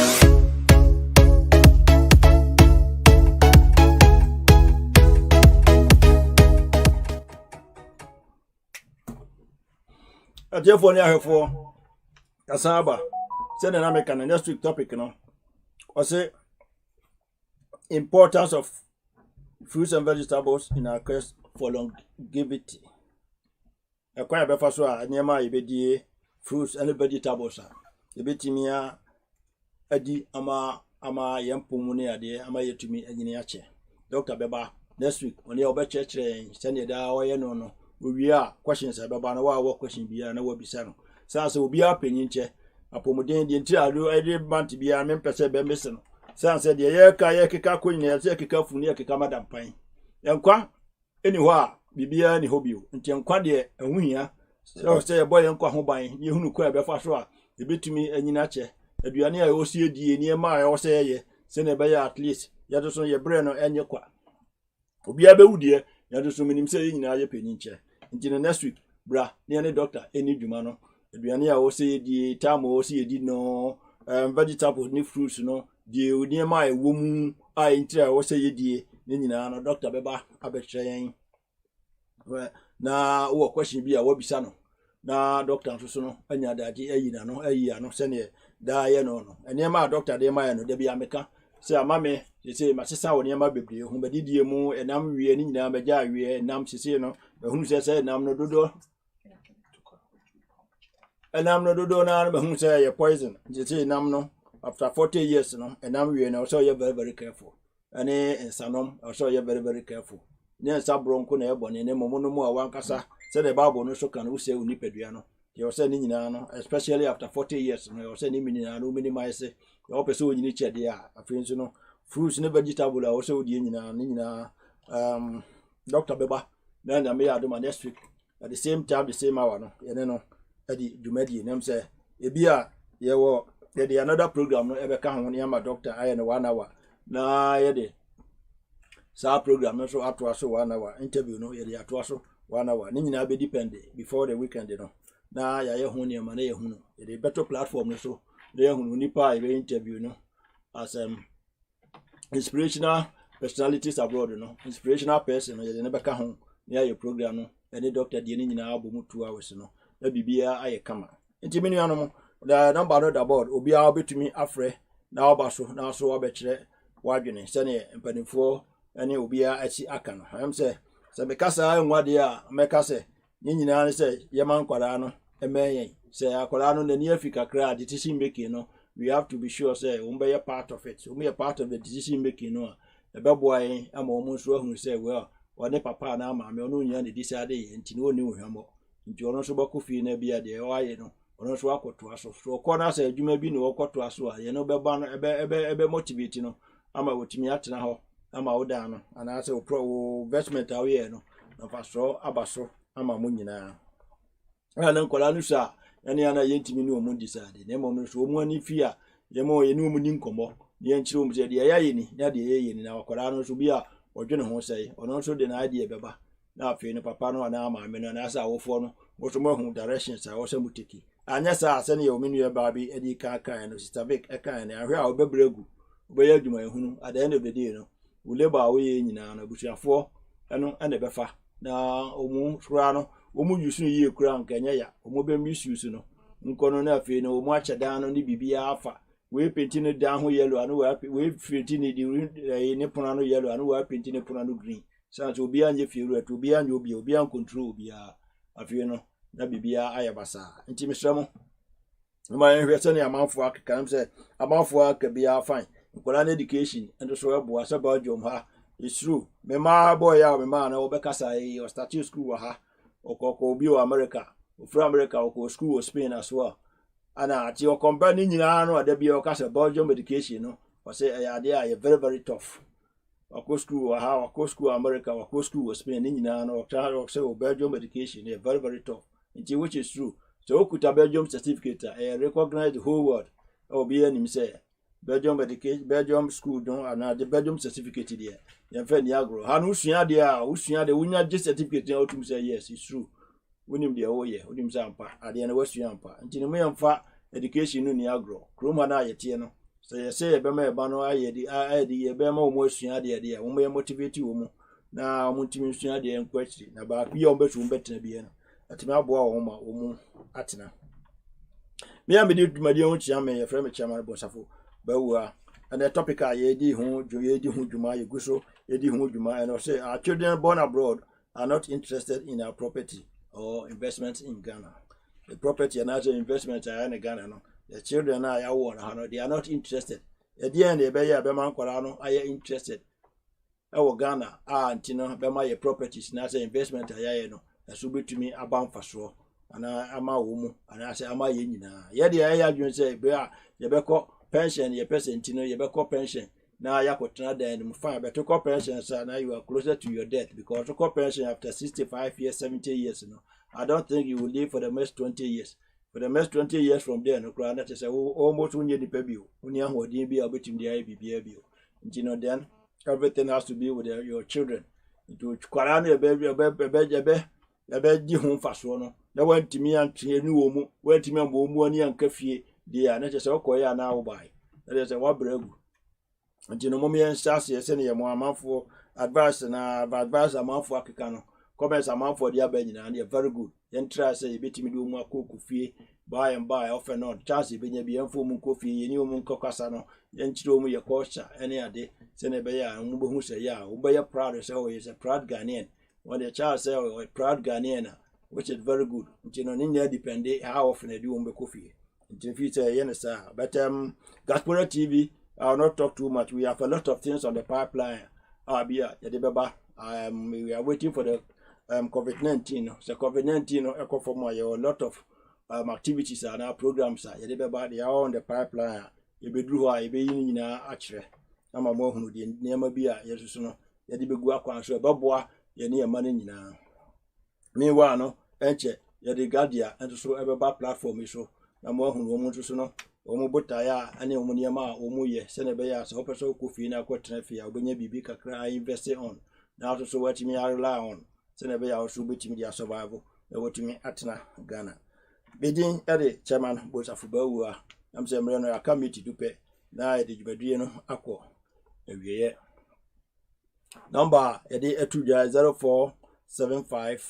Therefore, near for Kasaba, send an American next week topic, or say importance of fruits and vegetables in our quest for longevity. A quite a befaswa, near my baby fruits and vegetables. The betimia adi ama yampumune ade ama yetumi anyiniache. Dr. Beba next week when you be church send you da way no. We are questions about our question be and will be sano. Sans will be up in inche. Upon the entire do every month to be a member said by missing. Sans said the year kayaka queen, a kika funia kika madam pine. Yanqua anywhere be any hobby until quadia and we here. So say a boy and home buying you who quite before sure. The bit to me and inache. A duania OCD near my or say ye, send a buyer at least. Yadoson your brain or any qua. Obi abewu dear, yadoson him saying in our peninche. Until the next week, bra, near doctor, any jumano. The duania will say the time will see did no vegetables, ni fruits, no. The near my woman, I inter will say ye, Nina, Dr. Beba, Abetrain. Now, what question be a wobisano? Now, Doctor Susono, and your daddy, a year, no, send ye, die, no. And near my doctor, dear my, no, there be America. Say, mammy, they say, my sister, when your baby, whom I did ye more, and I'm reading now, but yeah, we and I'm Sicino, whom says, I'm no dodo. And I'm no dodo now, but whom say, you're poison. They say, no, after 40 years, no, and I'm reading, also you're very, very careful. And Sanom, also you're very, very careful. Near Sabron Cunebon, and a monomo, one cassa, said a barbo no so can who say Unipeduano. You're sending in, especially after 40 years, and you're sending me in a minimize. The opposite in each idea, a friends, fruits and vegetable are also the Dr. Beba, then I may do my next week at the same time, the same hour, no, and then Eddie Dumedi, and say, a beer, ye were the another program, no ever come near my doctor, I in 1 hour. Nah, ye sa program, no so at was 1 hour interview, no, ye at was 1 hour, Nina be dependent before the weekend, Now, ya honey, money, a better platform, so. There who nipa interview no as inspirational personalities abroad no inspirational person you never come home near your program no any doctor the any na abom 2 hours no na bibia aye kama enti menu anom the number not about obi a obetumi afre na obaso na so obekire wadwene se ne mpanifo ene obi a achi aka no am se mekasa enwade a mekase nyina ne se yeman kwara no emeyen say akola no na ni Africa kra decision making no we have to be sure say we be a part of it so we are part of the decision making no e be boy am o so ahun say well one papa na ma me ono nya ne decide enti no ni ohwamo nti ono so bakofi na bia de o aye no ono so akoto aso so ko na say adwuma bi no okoto aso a ye no be ba no ebe motivate no ama wotimi atena ho ama woda no ana say pro investment awe no na fa so abaso ama mo nyina ana nkola no sha ene ana yentimi ni omu decide na mo so omu ani fi a ye mo ye ni omu ni nkomo ye nchire omu se de ya ye ni ya de ye ni na akola no so bi a odwene ho sei ono so de na ade beba na afi ni papa no na ama me no na asa awofo no wo so mo hu directions a wo se mutiki anya sa ase ne ye omu ni ye ba bi edi ka no sister Vic eka ne ahwe a obebregu obe ye adwuma ehunu at the end of the day no wo labor wo ye nyina na busuafo eno ene befa na omu sura no omu yusu yi ekura nkanya ya omu be misuse no nkono na afi no omu achedan no ni bibia afa we painting no down ho yellow anu we painting ni ne pono no yellow anu we painting ne pono no green so obi anye fieru at obi anye obi an control obi afi no na bibia ayabasa nti misramo ma hwese ne amanfo akeka am say amanfo akabia fine nkola na education and so ebo asaba jom ha it's true me ma boy ya me ma na obekasa e o start school wa ha okoko obi o America o America o school o Spain as well ana ati o company nyina no adabia o kasa Belgium education no o say ade a very very tough o school wa ha o school America o school o Spain nyina no o try o say o Belgium education is very very tough which is true so okuta Belgium certificate recognize the whole world o be anim say Belgium education, Belgium school don't and the Belgium certificate there. Yɛmfa ni agro. Ha no usua de a, usua de wonya je certificate na otum say yes, it's true. Wonim de o ye, wonim say ampa. Ade na wasua ampa. Nti ne mo yɛmfa education no ni agro. Kroma na yɛte no. So you say ebema eba no ayedi ebema wo mo asua de de a wo mo motivate wo mo na wo ntimi asua de enkwachiri na ba bi wo betu betena bi no atimi aboa wo ma wo mo atena me am di dwumadi ho chia me ye frɛ me chia ma bosafo ba wu a and the topic a yedi ho dwuma ye guso yedi ho dwuma and say our children born abroad are not interested in our property or investments in Ghana. The property and other investments are in Ghana no. The children are they are not interested. At the end, they be man kwara are interested. Our Ghana antino be my properties na say investment aye no. Eso be to me abam faso. Ana ama wo mu ana say ama ye nyina. Ye de aye adwon say be a ye be ko pension ye percent no ye be ko pension na ya kotena dan mu fa be to ko pension say na you are closer to your death because to ko pension after 65 years 70 years no. I don't think you will live for the next 20 years. For the next 20 years from there, no crowd that is almost when you depend when you are be able to the IBB. You know, then everything has to be with your children. To Quarana, a baby, home fast one. They went to me and Tienu, went to me and Bomoni and Cafe, dear, not just Okoya now by. That is a wabregu. And you know, Mommy and Sassy, sending a month for advice and advice a month for Akikano. Comments a month for the Abedina, and you're very good. Then try say you bet me do more coffee by and by off and on. Chance be a full coffee, you knew moon cocasano, then show me your culture any day. Send a bear and who say, yeah, who be a proud so is a proud Ghanaian. When the child say a proud Ghanaian, which is very good. You know, in there depend how often they do coffee. In future, yes, sir. But Diaspora TV, I'll not talk too much. We have a lot of things on the pipeline. We are waiting for the COVID-19. So COVID-19 echo for more a lot of activities and our programs are they are on the pipeline. You be drew a be in actually. I'm a more who didn't near Mabia, yes, no. You be go up and so Babwa, you near money now. Meanwhile, no, enche, you the Guardia, and so ever bad platform is so. I'm more who want to know. Omo botaya any omoniama omuye senebea so person kofi na kwetrefi obenye bibi kakra invest on. Now so what me rely on. Senebea also betimi dia survival e wotimi atena Ghana. Bidin ede chairman bosafubawu a am say mre no committee dupe na ede djubadue no akọ ewiye. Number ede etuja 0475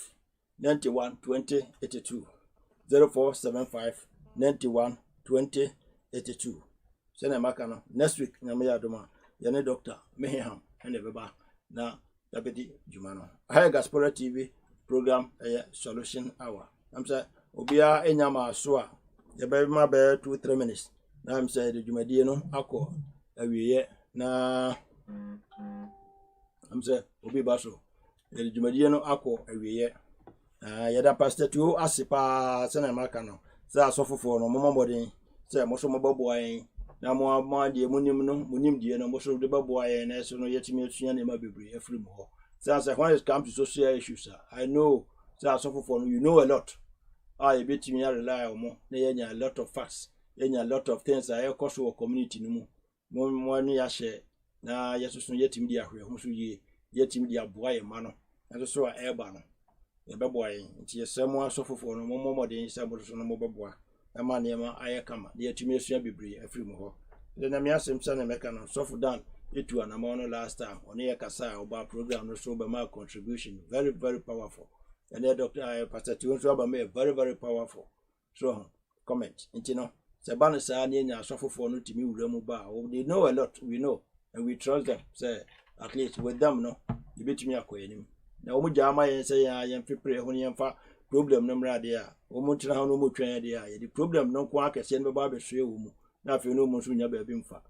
91 20 82 0475 91 20 82. Sene makano next week na me adoma yene doctor Meham ene beba na Dabedi Jumano. I Diaspora TV program solution hour. I'm say obia enyama soa ye be ma be 2-3 minutes. Na I'm say the Jumadi no akọ awiye na I'm say obi baso the Jumadi no akọ awiye. Yeda pastor tu asipa sene makano. Say asofofo no momodin say moso moboboan na mo de munim de no moso de boboan na so no yetimi asua ne ma bebre afiri mo ho. Say when it comes to social issues I know say asofofo no you know a lot. I betimi rely on mo na yenya a lot of facts, yenya a lot of things I cause our community no mo ni ya share na yeso so yetimi de ahwe ho so yetimi de aboa ye ma no na so a eba no e beboan nti yesemo asofofo no momodin say mo so no mo beboa ama niema ayekama de atumi asua bebre afiri mu ho de na me asem sa na meka no so for dan etu anama no last time on ye kasa oba program no so be my contribution very very powerful and the doctor pastor Tiwon so ba me very very powerful so comment no se ba no sa na nya asofofo no timi wura mu ba they know a lot we know and we trust them say at least with them no you betumi akoyenim na omu jama yen say ya yen prepare ho yen fa problem no mrade a omu tira ho no mu twen de a the problem no ko akese no ba be so ewu mu na afi no mu so nya ba bi mfa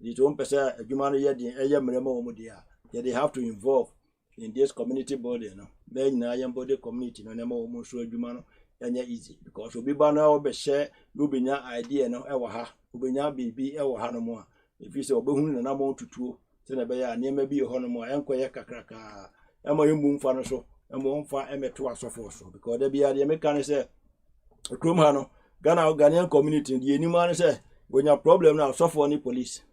it won pesa adwuma no ye den eye mrema omu de a they have to involve in this community body no na nyina yen body community no na ma omu so adwuma no enya easy because obi ba na obe share no benya idea no ewo ha obenya bibi ewo ha no mu a if you say obehunu na mo tutuo se na be ya na ema bi ho no mu a enkoye kakraka ema yemu mfa no so emo mfa emeto asofo so because there be a make say krom ha no Ghanaian community the enima no say when your problem now suffer any police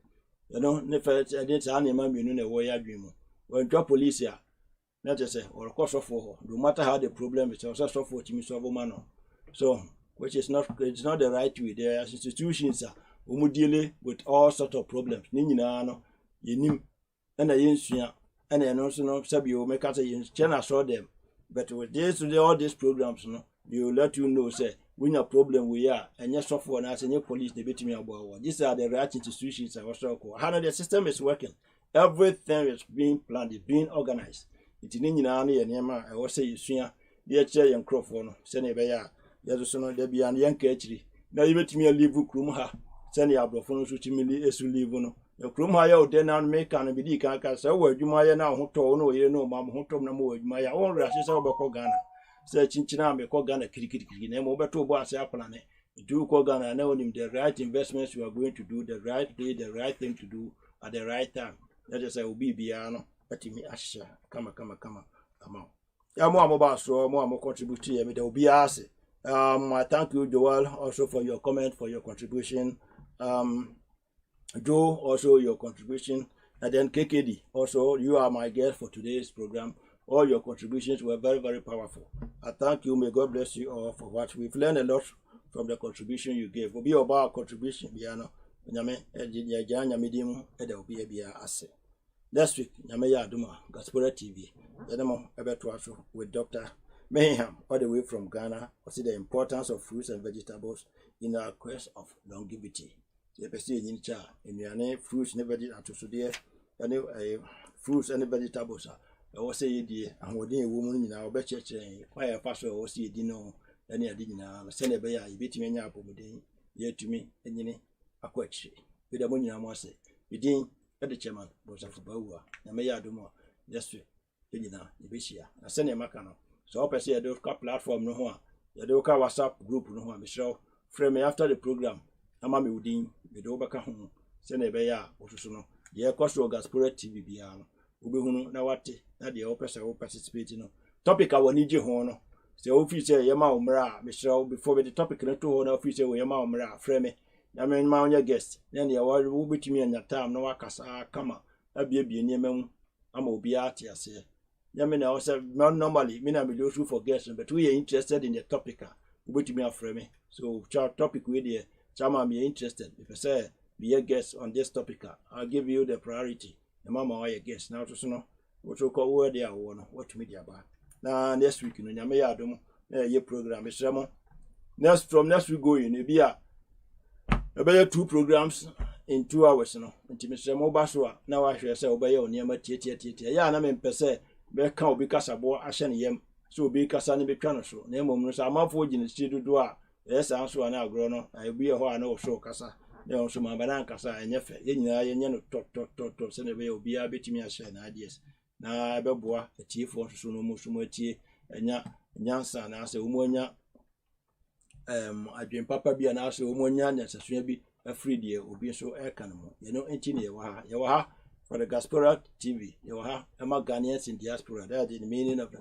you know ne first I didn't say any man be no way adwin when drop police here not just say or course of for no matter how the problem is also for to solve man so which is not it's not the right way. There are institutions who deal with all sort of problems ni nyina no yenim na yensua and also no sabi you make us China saw them but with this all these programs no they will let you know say when a problem we are and yes software and as any police they beat me about these are the right institutions and also how the system is working. Everything is being planned, is being organized. It's in India and Yama. I was say you see the chair and Crawford, Senebaya, Yazusono, there be an young catchery. Now you met me a live Krumha, Seni Abrophone, which immediately is to live on. The Krumha, then I'll make an abidi cancer. So, where you might now, who told no, you know, Mam, who told no more, my own rashes over Kogana. Say Chinchina, me Kogana, Kiki, name over two bars, Aplan. Do Kogana, I know him the right investments you are going to do, the right day, the right thing to do at the right time. That is a ubi biano, but me asha, come. Ya more so more contribute to me. There will be asked. I thank you, Joel, also for your comment, for your contribution. Joe, also your contribution. And then KKD, also you are my guest for today's program. All your contributions were very, very powerful. I thank you. May God bless you all for what we've learned a lot from the contribution you gave. We'll be about contribution, Biano. Next week, Nyame Aduma, Diaspora TV, with Dr. Mayhem, all the way from Ghana, see the importance of fruits and vegetables in our quest of longevity. Fruits and vegetables, fruits and vegetables. I was saying, and what a woman in our best why a pastor or see dinner, any adina, send a bear, you beat me up yet to me, and Aquachi, with a money I must say. Within the chairman was of Baua, Namaya Dumo, just Pidina, Ibisia, and send a macano. So I say a Doka platform no one, the Doka WhatsApp group no one, Michelle, frame me after the program, Amami Udin, the Dobaka home, send a bear, Osuno, the Costo Gaspora TV Biano, Ubihunu, Nawati, that the opera will participate in. Topic I will need you hono. The officer Yama Umra, Michelle, before the topic no two officer Yama Umra, frame me. I mean, my own guest. Then the award will be to me and your time. No, Wakasa, come a baby near me. I'm obiati, I say. Yamina also not normally, Mina be those who forget, but we are interested in the topic. We to me a frame. So, topic with you, Chama be interested. If I say, be a guest on this topic, I'll give you the priority. The mama or your guest now to know what you call where they are, what media about. Now, next week, in Yamayadum, your program is Ramon. From next week, going, it be about 2 programs in 2 hours. No, until Mr. Mobaswa. Now I shall say, obey on your material. Ya, and I mean, per se, Becca because I bought Ashan Yem, so be Cassani Becano. So, name of I'm not forging the studio door. Yes, I'm so now grown. I'll be a while no show Cassa. There also my banana Cassa and Yefe. In talk, send away, be a bit me a share ideas. Now I beboa a chief for Suno and Yansa, and I say, Umonia. I dream Papa be an answer, Umonia, as a be a free dear, will be so air canamo. You know, engineer, Yawaha, for the Diaspora TV, Yawaha, Ghanaians in Diaspora. That is the meaning of the